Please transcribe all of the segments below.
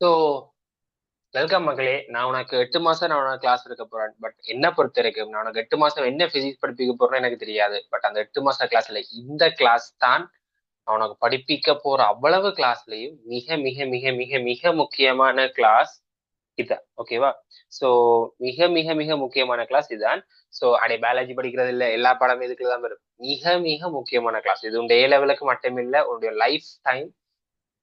So welcome மகளே. நான் உனக்கு 8 மாசம் நான் உனக்கு கிளாஸ் எடுக்க போறேன். பட் என்ன பொறுத்த வரைக்கும் நான் உனக்கு 8 மாசம் என்ன பிசிக்ஸ் படிப்பிக்க போறேன்னு எனக்கு தெரியாது. பட் அந்த 8 மாச கிளாஸ்ல இந்த கிளாஸ் தான் நான் உனக்கு படிப்பிக்க போற அவ்வளவு கிளாஸ்லயும் மிக மிக மிக மிக மிக முக்கியமான கிளாஸ் இதான். ஓகேவா? ஸோ மிக மிக மிக முக்கியமான கிளாஸ் இதுதான். ஸோ அடே பயாலஜி படிக்கிறது இல்ல, எல்லா பாடமும் இதுக்குள்ள தான் வரும். மிக மிக முக்கியமான கிளாஸ் இது. உடைய ஏ லெவலுக்கு மட்டுமில்ல, உன்னுடைய லைஃப் டைம்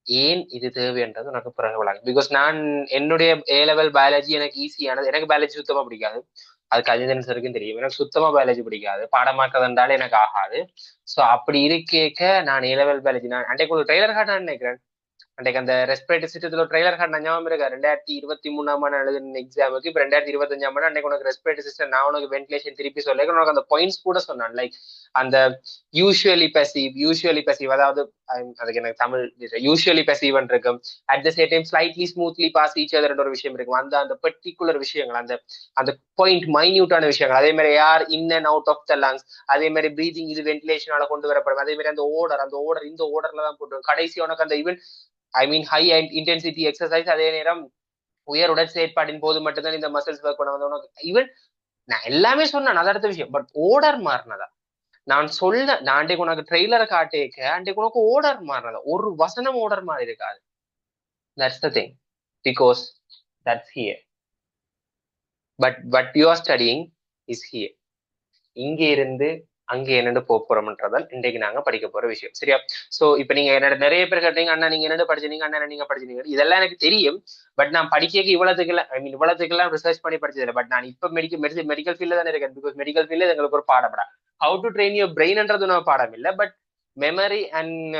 ஏன் இது தேவைன்றது உனக்கு பிறகு விளங்கும். பிகாஸ் நான் என்னுடைய ஏ லெவல் பயாலஜி எனக்கு ஈஸியானது. எனக்கு பயாலஜி சுத்தமா பிடிக்காது. அதுக்கு அஜிதன் சருக்கும் தெரியும். எனக்கு சுத்தமா பயாலஜி பிடிக்காது, பாடமாக்குறதுனால எனக்கு ஆகாது. ஸோ அப்படி இருக்கேக்க நான் ஏ லெவல் பயாலஜி நான் அன்றைக்கு ஒரு ட்ரெய்லர் காட்ட நினைக்கிறேன். அன்றைக்கு அந்த ரெஸ்பிரேட்டரி சிஸ்டத்துல ஒரு ட்ரெய்லர் காட்ட ஞாபகம் இருக்கா? 2023 எழுதின எக்ஸாமுக்கு இப்ப 2025 அன்னைக்கு உனக்கு ரெஸ்பிரேட்டரி சிஸ்டம் நான் உனக்கு வென்டிலேஷன் திருப்பி சொல்ல உனக்கு அந்த பாயிண்ட்ஸ் கூட சொன்னான். லைக் அந்த யூஸ்வலி பெசிவ் அதாவது அதுக்கு எனக்கு தமிழ் யூஸ்வலி பெசிவ் இருக்கும். At the same time slightly smoothly pass each other ஒரு விஷயம் இருக்கும். அந்த அந்த பர்டிகுலர் விஷயங்கள், அந்த அந்த பாயிண்ட் மைன்யூட்டான விஷயங்கள். அதே மாதிரி air in and out of the lungs, அதே மாதிரி பிரீதிங் இது வென்டிலேஷனால கொண்டு வரப்படும். அதே மாதிரி அந்த ஓடர் இந்த ஓடர்ல தான் போட்டு கடைசி உனக்கு அந்த ஈவன் ஹை இன்டென்சிட்டி எக்ஸசைஸ், அதே நேரம் உயர் உடற்செயற்பாட்டின் போது மட்டும்தான் இந்த மசில்ஸ் ஒர்க் பண்ண வந்து உனக்கு ஈவன் நான் எல்லாமே சொன்னேன். அது அடுத்த விஷயம். பட் ஓடர் மாறினதா நான் அன்றைக்கு உனக்கு ட்ரெய்லரை காட்டேக்க அன்றைக்கு உனக்கு ஓடர் மாறினதா ஒரு வசனம் ஓடர் மாறி இருக்காது. That's the thing. Because that's here. But what you are studying is here. இங்க இருந்து அங்க என்னென்னு போறோம்ன்றதான் இன்றைக்கு நாங்க படிக்க போற விஷயம். சரியா? சோ இப்ப நீங்க என்னோட நிறைய பேர் கேட்டீங்க, அண்ணா நீங்க என்ன படிச்சீங்க, அண்ணா நீங்க படிச்சீங்க, இதெல்லாம் எனக்கு தெரியும். பட் நான் படிக்க இவ்வளவுக்குலாம் இவ்வளவுக்குலாம் ரிசர்ச் பண்ணி படிச்சதில்லை. பட் நான் இப்ப மெடிக்கல் ஃபீல்ட்ல தானே இருக்கேன். பிகாஸ் மெடிக்கல் ஃபீல்ட்ல எங்களுக்கு ஒரு பாடம்டா. ஹவு டு ட்ரெயின் யுவர் பிரெயின்ன்றது ஒரு பாடம் இல்லை. But memory and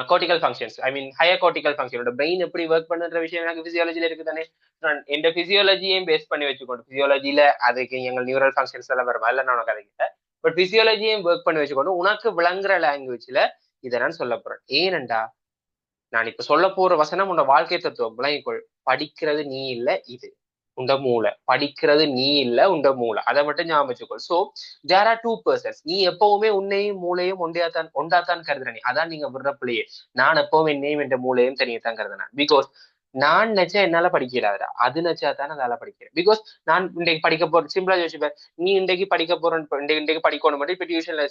cortical functions, higher cortical ஃபங்க்ஷனோட பிரெயின் எப்படி ஒர்க் பண்ணுன்ற விஷயம் எனக்கு பிசியாலஜில இருக்கு தானே. நான் எந்த பிசியாலஜியையும் பேஸ் பண்ணி வச்சுக்கொண்டு பிசியாலஜில அதுக்கு எங்கள் நியூரல் ஃபங்க்ஷன்ஸ் எல்லாம் வரும். அதில் நான் உனக்கு அதை கிட்ட பட் பிசியாலஜியையும் ஒர்க் பண்ணி வச்சுக்கொண்டு உனக்கு விளங்குற லாங்குவேஜ்ல இதை நான் சொல்ல போறேன். ஏனண்டா நான் இப்ப சொல்ல போற வசனம் உன்னோட வாழ்க்கை தத்துவம் விளங்கிக்கொள். படிக்கிறது நீ இல்ல, இது உண்ட மூளை. படிக்கிறது நீ இல்ல, உண்ட மூளை. அதை மட்டும் ஞாபகம் வச்சுக்கோ. So there are two persons. நீ எப்பவுமே உன்னையும் மூளையும் ஒண்டாத்தான் கருதுற. நீ அதான் நீங்க விடுறப்பிள்ளையே. நான் எப்பவும் என்னையும் என் மூளையும் தனியத்தான் கருதுனேன். பிகாஸ் நான் நினைச்சா என்னால படிக்கலாதா, அது நினைச்சா தான் அதால படிக்கிறேன். பிகாஸ் நான் இன்றைக்கு படிக்க போறேன். சிம்பிளா யோசிப்பேன். நீ இன்றைக்கு படிக்க போறேன், இன்றைக்கு படிக்கணும் மட்டும். இப்ப டியூஷன்ல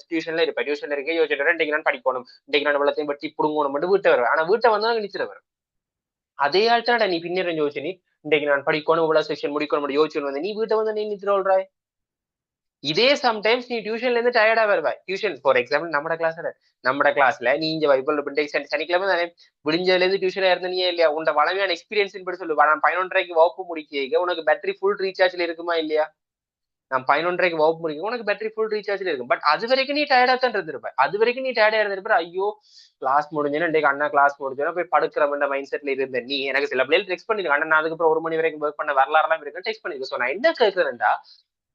இருப்பேன். டியூஷன்ல இருக்க யோசிச்சு இன்றைக்கு நான் படிக்கணும், இன்றைக்கு நான் வெள்ளத்தையும் பற்றி புடுங்கணும் மட்டும் வீட்டை வருவேன். ஆனா வீட்டை வந்தா நினைச்சிட வரும். அதே ஆள்தான் நீ பின்னிற யோசிச்சு நீ இன்றைக்கு நான் படிக்கணும், இவ்வளவு செக்ஷன் முடிக்கணும் யோசிச்சு வந்து நீ வீட்டை வந்து நீ நிறுத்துறாய். இதே சம்டைம்ஸ் நீ டியூஷன்ல இருந்து டயர்டா வருவாய். டியூஷன் ஃபார் எக்ஸாம்பிள் நம்ம கிளாஸ்ல நீ இங்க சனிக்கிழமை தானே விடிஞ்சதுல இருந்து டியூஷன்ல இருந்தீங்க இல்லையா? உன்னோட வளமையான எக்ஸ்பீரியன்ஸ் படி சொல்லு. நான் 11:30 வகுப்பு முடிக்க உனக்கு பேட்டரி ஃபுல் ரீசார்ஜ்ல இருக்குமா இல்லையா? நான் 11:30 வகுப்பு முடிக்கும் உனக்கு பேட்டரி ஃபுல் ரீசார்ஜ்ல இருக்கும். பட் அது வரைக்கும் நீ டயர்டா தான் இருந்திருப்ப. அது வரைக்கும் நீ டயர்டா இருந்திருப்ப. ஐயோ கிளாஸ் முடிஞ்சேன்னா இன்றைக்கு அண்ணா கிளாஸ் முடிஞ்சோன்னா போய் படுக்கிற மைண்ட் செட்ல இருந்த நீ எனக்கு சில பிள்ளைகள் டெக்ஸ்ட் பண்ணிருக்க. அண்ணா நான் அதுக்கப்புறம் 1 மணி வரைக்கும் ஒர்க் பண்ண வரலாறுலாம் இருக்கு டெக்ஸ்ட் பண்ணிருக்க. சோ நான் என்ன கேட்கிறேன்டா,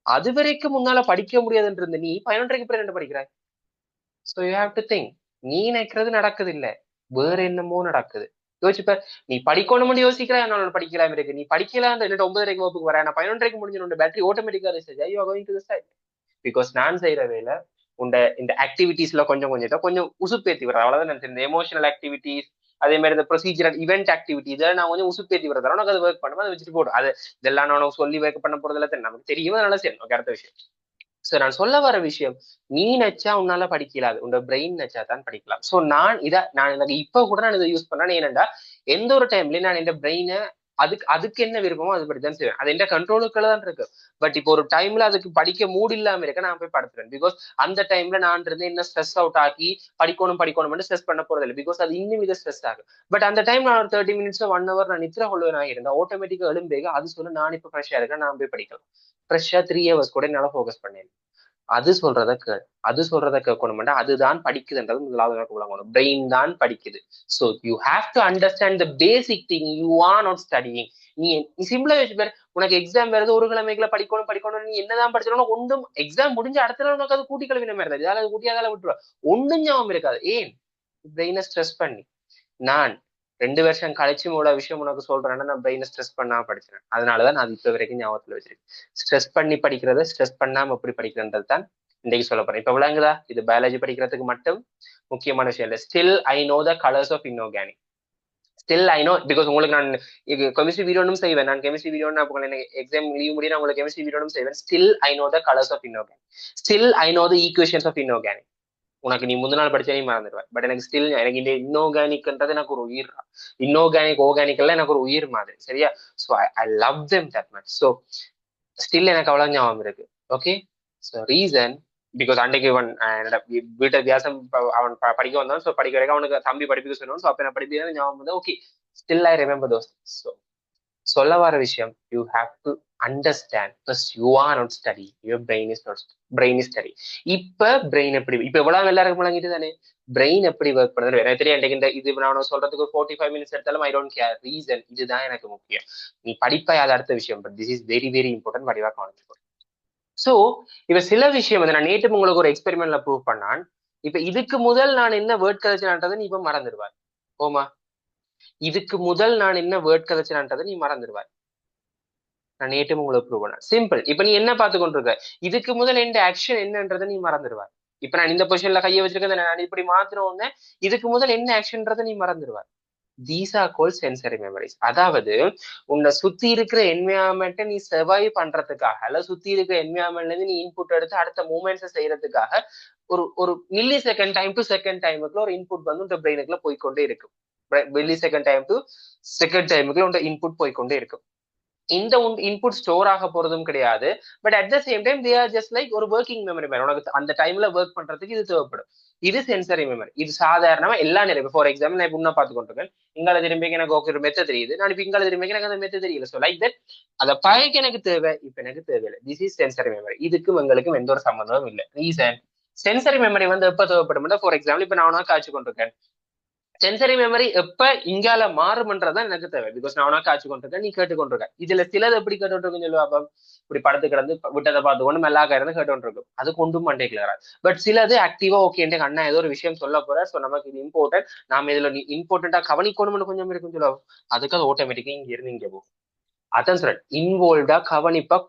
அது வரைக்கும் முன்னால படிக்க முடியாதுன்னு இருந்த நீ 11:30 பிறகு என்ன படிக்கிற? So you have to think. நீ நினைக்கிறது நடக்குது இல்ல, வேற என்னமோ நடக்குது. யோசிப்ப. நீ படிக்கணும்னு யோசிக்கிறா, என்னால படிக்கலாம் இருக்கு. நீ படிக்கலாம் 9:30 வகுப்புக்கு வர, நான் 11:30 முடிஞ்ச பேட்டரி ஆட்டோமேட்டிக்கா recharge you are going to the side. Because நான் செய்யற வேலை இந்த ஆக்டிவிட்டிஸ்ல கொஞ்சம் உசுப்பேத்தி வர்றது. அவ்வளவுதான் நான் இந்த எமோஷனல் ஆக்டிவிட்டிஸ், அதே மாதிரி இந்த ப்ரொசீஜரல் இவெண்ட் ஆக்டிவிட்டி இதெல்லாம் நான் கொஞ்சம் உசுப்பேத்தி வரதால உனக்கு அது ஒர்க் பண்ணும். அதை வச்சுட்டு போடும். அது இதெல்லாம் நான் உனக்கு சொல்லி ஒர்க் பண்ண போறதுல நமக்கு தெரியும். அதனால சரி, ஓகே, அடுத்த விஷயம். சோ நான் சொல்ல வர விஷயம், நீ நச்சா உன்னால படிக்கலாது, உன்னோட பிரெயின் நச்சா தான் படிக்கலாம். சோ நான் எனக்கு இப்ப கூட நான் இதை யூஸ் பண்ணேன். ஏனண்டா எந்த ஒரு டைம்லயும் நான் இந்த பிரெயினை அதுக்கு என்ன விருப்பமோ அது படிதான் செய்வேன். அது எந்த கண்ட்ரோலுக்குள்ள தான் இருக்கு. பட் இப்போ ஒரு டைம்ல அதுக்கு படிக்க மூடு இல்லாம இருக்க நான் போய் படுத்துறேன். பிகாஸ் அந்த டைம்ல நான் இருந்து என்ன ஸ்ட்ரெஸ் அவுட் ஆகி படிக்கணும் ஸ்ட்ரெஸ் பண்ண போறது இல்லை. பிகாஸ் அது இன்னும் இதை ஸ்ட்ரெஸ் ஆகும். பட் அந்த டைம் நான் ஒரு 30 மினிட்ஸ் 1 hour நான் நித்திர கொள்வேன் இருந்தா ஆட்டோமேட்டிக்கா எழும்பேக அது சொல்ல நான் இப்ப ஃப்ரெஷ்ஷா இருக்கேன், நான் போய் படிக்கலாம். ஃப்ரெஷ்ஷா 3 hours கூட என்னால ஃபோக்கஸ் பண்ணேன். அது சொல்றத கேட்கணும்டா. அதுதான் படிக்குதுன்றது முதலாவது விளங்கணும். பிரெயின் தான் படிக்குது. So you have to understand the basic thing. You are not studying. நீ சிம்பிளா வச்சு பேர் உனக்கு எக்ஸாம் வருது, ஒரு கிழமைக்குள்ள படிக்கணும் நீ என்னதான் படிச்சாலும் ஒன்றும் எக்ஸாம் முடிஞ்ச அடுத்த நாள் உனக்கு அது கூட்டி கழுவின மாதிரி தான். இதால கூட்டி அதால விட்டுருவா. ஒன்றும் ஞாபகம் இருக்காது. ஏன்? பிரெயினை ஸ்ட்ரெஸ் பண்ணி. நான் 2 வருஷம் கழிச்சு இவ்வளவு விஷயம் உனக்கு சொல்றேன்னா நான் பிரெயினை ஸ்ட்ரெஸ் பண்ணாம படிச்சேன். அதனாலதான் நான் இப்ப வரைக்கும் ஞாபகத்துல வச்சிருக்கேன். ஸ்ட்ரெஸ் பண்ணி படிக்கிறத ஸ்ட்ரெஸ் பண்ணாம எப்படி படிக்கிறன்றது தான் இன்றைக்கு சொல்ல போறேன். இப்ப விளங்குதா? இது பயாலஜி படிக்கிறதுக்கு மட்டும் முக்கியமான விஷயம் இல்லை. Still I know the colours of inorganic. Still I know because உங்களுக்கு நான் கெமிஸ்ட்ரி வீடியோனும் செய்வேன். நான் கெமிஸ்ட்ரி வீடியோ எக்ஸாம் லீவ் முடியும் உங்களுக்கு கெமிஸ்ட்ரி வீடியோனும் செய்வேன். Still I know the colours of inorganic. Still I know the equations of inorganic. உனக்கு நீ முந்தின நாள் படிச்சா நீ மறந்துடுவேன். பட் எனக்கு ஸ்டில் எனக்கு இந்த இன்ஆர்கானிக்ன்றது எனக்கு ஒரு உயிர். இன்ஆர்கானிக் ஆர்கானிக் எல்லாம் எனக்கு ஒரு உயிர் மாதிரி. சரியா? So I love them that much. So still எனக்கு அவ்வளவு ஞாபகம் இருக்கு. ஓகே, ஸோ ரீசன் பிகாஸ் அன்றைக்கு இவன் என்னோட வீட்டை வியாசம் அவன் படிக்க வந்தான். ஸோ படிக்க வரைக்கும் அவனுக்கு தம்பி படிப்புக்கு சொன்னான். ஸோ அப்ப நான் படிப்பது ஞாபகம் வந்து okay, still I remember those. So சொல்ல வர விஷயம், you have to understand first you are not study, your brain is study. இப்ப பிரெயின் எப்படி இப்ப எவ்வளவு எல்லாருக்கும் முழங்கிட்டு தானே பிரெயின் எப்படி ஒர்க் பண்ணுறது எனக்கு தெரியும். இந்த இது நான் சொல்றதுக்கு 45 மினிட்ஸ் எடுத்தாலும் ஐ டோன்ட் கேர். ரீசன் இதுதான் எனக்கு முக்கியம். நீ படிப்பா அது அடுத்த விஷயம். But this is very very important. வடிவா கவனிச்சுக்கோ. சோ இப்ப சில விஷயம் வந்து நான் நேற்று உங்களுக்கு ஒரு எக்ஸ்பெரிமெண்ட்ல ப்ரூவ் பண்ணான். இப்ப இதுக்கு முதல் நான் என்ன வேர்ட் கதைச்சினான்றதை நீ இப்ப மறந்துடுவார். ஓமா, இதுக்கு முதல் நான் என்ன வேர்ட் கதைச்சினான்றதை நீ மறந்துடுவார். நான் நேற்று உங்களுக்கு ப்ரூவ் பண்ணேன். சிம்பிள். இப்ப நீ என்ன பார்த்து கொண்டிருக்க, இதுக்கு முதல் எந்த ஆக்ஷன் என்னன்றதை நீ மறந்துடுவார். இப்ப நான் இந்த பொசிஷன்ல கையை வச்சிருக்கேன், நான் இப்படி மாத்தினோன்னு இதுக்கு முதல் என்ன ஆக்ஷன்றதை நீ மறந்துடுவார். These are called sensory memories. அதாவது உன்னை சுத்தி இருக்கிற என்விரான்மெண்ட்டை நீ சர்வைவ் பண்றதுக்காக, அல்ல சுத்தி இருக்கிற என்விரான்மெண்ட்ல இருந்து நீ இன்புட் எடுத்து அடுத்த மூமெண்ட்ஸை செய்யறதுக்காக ஒரு ஒரு milli second time to second டைமுக்குள்ள ஒரு இன்புட் வந்து உங்க பிரெயினுக்குள்ள போய்கொண்டே இருக்கும். Milli second time to second டைமுக்குள்ள உங்க இன்புட் போய்கொண்டே இருக்கும். இந்த இன்புட் ஸ்டோர் ஆக போறதும் கிடையாது. But at the same time they are just like ஒரு ஒர்க்கிங் மெமரி மாதிரி. உனக்கு அந்த டைம்ல ஒர்க் பண்றதுக்கு இது தேவைப்படும். இது சென்சரி மெமரி. இது சாதாரணமா எல்லா நேரம். ஃபார் எக்ஸாம்பிள் நான் இப்ப இன்னும் பார்த்து கொண்டிருக்கேன். இங்கால திரும்பிக்கு எனக்கு ஒரு மெத்த தெரியுது. நான் இப்ப இங்கால திரும்பிக்கு எனக்கு அந்த மெத்த தெரியல. ஸோ லைக் தட் அதை பழக்க எனக்கு தேவை, இப்ப எனக்கு தேவையில்லை. This is sensory memory. இதுக்கும் எங்களுக்கும் எந்த ஒரு சம்பந்தமும் இல்லை. ரீசன் சென்சரி மெமரி வந்து எப்ப தேவைப்படும்? ஃபார் எக்ஸாம்பிள் இப்ப நான் காய்ச்சி கொண்டிருக்கேன். சென்சரி மெமரி எப்ப இங்கால மாறும்ன்றதான் எனக்கு தேவை. பிகாஸ் நான் உனக்கு காய்ச்சி கொண்டிருக்கேன், நீ கேட்டுக்கொண்டிருக்க. இதுல சிலது எப்படி கேட்டுருக்குன்னு சொல்லுவா. இப்படி படத்து கிடந்து விட்டதை பார்த்து கொண்டு மெல்லாக்கா இருந்து கேட்டுருக்கும். அது கொண்டும் மண்டைக்கு வராது. பட் சிலது ஆக்டிவா ஓகே அண்ணா ஏதோ ஒரு விஷயம் சொல்ல போற. ஸோ நமக்கு இது இம்பார்ட்டன்ட், நாம இதுல இம்பார்ட்டன்டா கவனிக்கணும்னு கொஞ்சம் இருக்குன்னு சொல்லுவோம். அதுக்கு அது ஆட்டோமேட்டிக்கா இங்க இருந்து இங்க போகும். அதான் சொல்றேன், இன்வால்வ்டா கவனிப்பா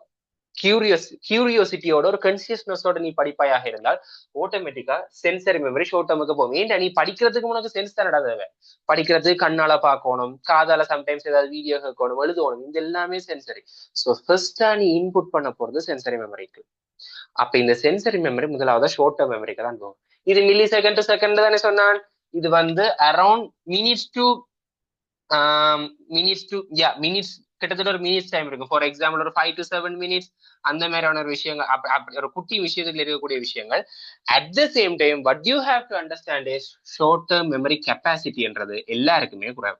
கியூரியோசிட்டியோட ஒரு கன்சியஸ்னஸோட நீ படிப்பாயாக இருந்தால் ஆட்டோமேட்டிக்கா சென்சரி மெமரி ஷோர்ட் டேர்முக்கு போகும். ஏன்டா நீ படிக்கிறதுக்கு உனக்கு சென்ஸ் தானடா தேவை. படிக்கிறதுக்கு கண்ணால பார்க்கணும், காதால சம்டைம்ஸ் ஏதாவது வீடியோ கேட்கணும், எழுதணும். இது எல்லாமே சென்சரி. ஸோ ஃபர்ஸ்டா நீ இன்புட் பண்ண போறது சென்சரி மெமரிக்கு. அப்ப இந்த சென்சரி மெமரி முதலாவது ஷோர்ட் டேர்ம் மெமரிக்கு தான் போகும். இது மில்லி செகண்ட் டு செகண்ட் தானே சொன்னான். இது வந்து அரௌண்ட் மினிட்ஸ் டு மினிட்ஸ் கிட்டத்தட்ட ஒரு மினிட்ஸ் டைம் இருக்கும். ஃபார் எக்ஸாம்பிள் ஒரு 5 to 7 மினிட்ஸ் அந்த மாதிரியான ஒரு விஷயங்கள், ஒரு குட்டி விஷயத்துல இருக்கக்கூடிய விஷயங்கள். At the same time what you have to understand is short term memory கெப்பாசிட்டின்றது எல்லாருக்குமே குறைவு.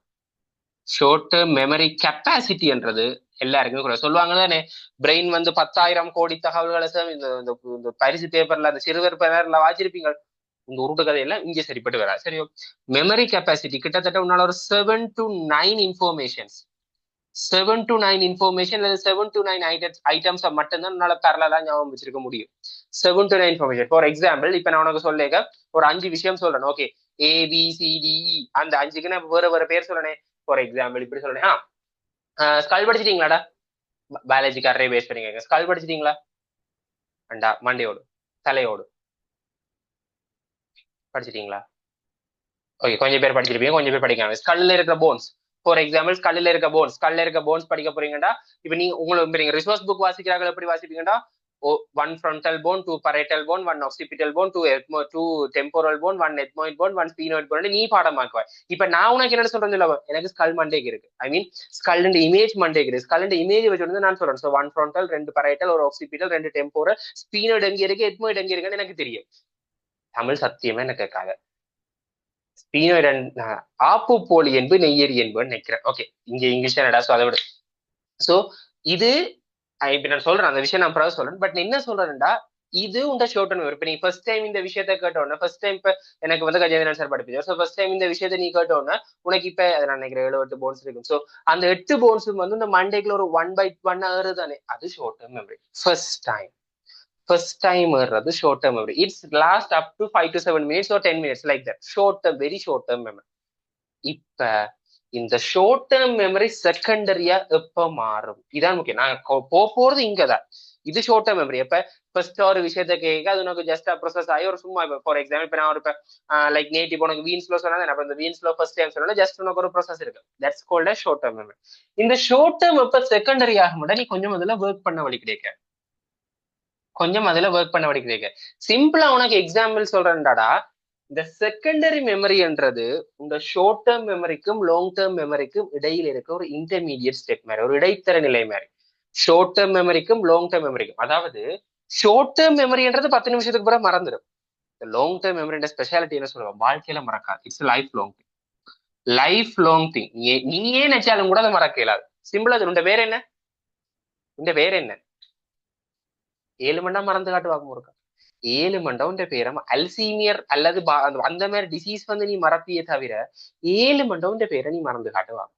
ஷார்ட் டேர்ம் மெமரி கெப்பாசிட்டி என்றது எல்லாருக்குமே குறைவு. சொல்லுவாங்க தானே, பிரெயின் வந்து 10,000 கோடி தகவல்களை இந்த பரிசு பேப்பர்ல அந்த சிறுவர் பேப்பர்ல வாச்சிருப்பீங்க. இந்த உருட்டு கதையெல்லாம் இங்க சரிப்பட்டு வராது. சரியோ, மெமரி கெப்பாசிட்டி கிட்டத்தட்ட உன்னால ஒரு 7 to 9 இன்ஃபர்மேஷன்ஸ் 7 to 9 இன்ஃபர்மேஷன் அல்லது 7 to 9 ஐட்டம்ஸ் மட்டும்தான் உன்னால பேரலா ஞாபகம் வச்சிருக்க முடியும். 7 to 9 இன்ஃபர்மேஷன். ஃபார் எக்ஸாம்பிள் இப்ப நான் உனக்கு சொல்லேங்க ஒரு 5 விஷயம் சொல்றேன். ஓகே, ABCDE அந்த 5க்கு நான் வேற வேற பேர் சொல்லணே. ஃபார் எக்ஸாம்பிள் இப்படி சொல்லணே, ஸ்கல் படிச்சிட்டீங்களாடா? பயாலஜி காரரே பேஸ் பண்ணிக்க. ஸ்கல் படிச்சிட்டீங்களா? அண்டா மண்டையோடு தலையோடு படிச்சிட்டீங்களா? ஓகே, கொஞ்சம் பேர் படிச்சிருப்பீங்க, கொஞ்சம் பேர் படிக்காம. ஸ்கல்ல இருக்கிற போன்ஸ். ஃபார் எக்ஸாம்பிள் ஸ்கல்ல இருக்க போன்ஸ் படிக்க போறீங்கடா. இப்ப நீங்க உங்களுக்கு ரிசோர்ஸ் புக் வாசிக்கிறார்கள் எப்படி வாசிப்பீங்கடா? One frontal bone, 2 parietal bone, 1 occipital bone, 2 temporal bone, 1 ethmoid bone, 1 sphenoid bone நீ பாடமாக்குவாய். இப்ப நான் உனக்கு என்ன சொல்றேன் இல்ல, எனக்கு ஸ்கல் மண்டேக்கு இருக்கு. ஐ மீன் ஸ்கல் இமேஜ் மண்டேக்கு இருக்கு. ஸ்கல் இமேஜ் வச்சு நான் சொல்றேன். 1 ஃப்ரண்டல், 2 பரைட்டல், 1 ஆக்சிபிட்டல், 2 டெம்போரல், ஸ்பீனோயிட் எங்க இருக்கு, எத்மோயிட் எங்க இருக்குன்னு எனக்கு தெரியும். தமிழ் சத்தியமா எனக்கு கேட்காத. ஆப்பு போலி என்பது நெய்யரி என்பது நினைக்கிறேன். ஓகே, இங்க இங்கிலீஷ் என்னடா, சோ அதை விட. சோ இது இப்ப நான் சொல்றேன், அந்த விஷயம் நான் பிறகு சொல்றேன். பட் என்ன சொல்றேன்டா, இது உண்ட ஷோர்ட் டர்ம். இப்ப நீ ஃபர்ஸ்ட் டைம் இந்த விஷயத்த கேட்டோன்னா, ஃபர்ஸ்ட் டைம் இப்ப எனக்கு வந்து கஜேந்திரன் சார் படிப்பீங்க. ஸோ ஃபர்ஸ்ட் டைம் இந்த விஷயத்த நீ கேட்டோன்னா உனக்கு இப்ப நான் நினைக்கிறேன் 7-8 போன்ஸ் இருக்கும். ஸோ அந்த 8 போன்ஸும் வந்து இந்த மண்டேக்குள்ள ஒரு 1/1 ஆறு தானே, அது short term memory. First time ஏறது short term memory. It's last up to 5 to 7 minutes or 10 minutes like that. Short term, very short term memory. இப்ப இந்த ஷார்ட் டர்ம் மெமரி செகண்டரியா எப்ப மாறும்? இதான் முக்கியம். நான் போறது இங்கதான். இது ஷார்ட் டேர்ம் மெமரி. எப்ப ஃபர்ஸ்ட் ஒரு விஷயத்த கேட்க அது உனக்கு ஜஸ்ட் ப்ரோசஸ் ஆகி ஒரு சும்மா ஃபார் எக்ஸாம்பிள் இப்ப நான் ஒரு லைக் நேட்டிவ் உனக்கு வீன்ஸ்லோ சொன்னா அப்ப இந்த வீன்ஸ்லோ ஃபர்ஸ்ட் டைம் சொன்னா ஜஸ்ட் உனக்கு ஒரு ப்ரோசஸ் இருக்கு. That's called a short term memory. இந்த ஷார்ட் டேர்ம் எப்ப செகண்டரி ஆக மாட்டா நீ கொஞ்சம் அதுல ஒர்க் பண்ண வழி கிடைக்க, கொஞ்சம் அதுல ஒர்க் பண்ண வழி கிடைக்க. சிம்பிளா உனக்கு எக்ஸாம்பிள் சொல்றேன்டாடா, இந்த செகண்டரி மெமரின்றது இந்த ஷார்ட் டேர்ம் மெமரிக்கும் லாங் டேர்ம் மெமரிக்கும் இடையில இருக்க ஒரு இன்டர்மீடியட் ஸ்டெப் மாதிரி, ஒரு இடைத்தர நிலை மாதிரி. ஷார்ட் டேர்ம் மெமரிக்கும் லாங் டேர்ம் மெமரிக்கும், அதாவது ஷார்ட் டேர்ம் மெமரின்றது 10 நிமிஷத்துக்கு பிறகு மறந்துடும். லாங் டேர்ம் மெமரியோட ஸ்பெஷாலிட்டி என்ன சொல்லுவோம், வாழ்க்கையில மறக்காது. It's life long thing, life long thing. நீயே நினைச்சாலும் கூட அதை மறக்க இயலாது. சிம்பிளா உண்ட பேர் என்ன, உண்ட பேர் என்ன, 7 மணி நேரம் மறந்து காட்டுவாங்க இருக்கா, 7 மணி நேரம் உண்ட பேரை அல்சீமியர் அல்லது அந்த மாதிரி டிசீஸ் வந்து நீ மறப்பியே தவிர 7 மணி நேரம் உண்ட பேரை நீ மறந்து காட்டுவாங்க.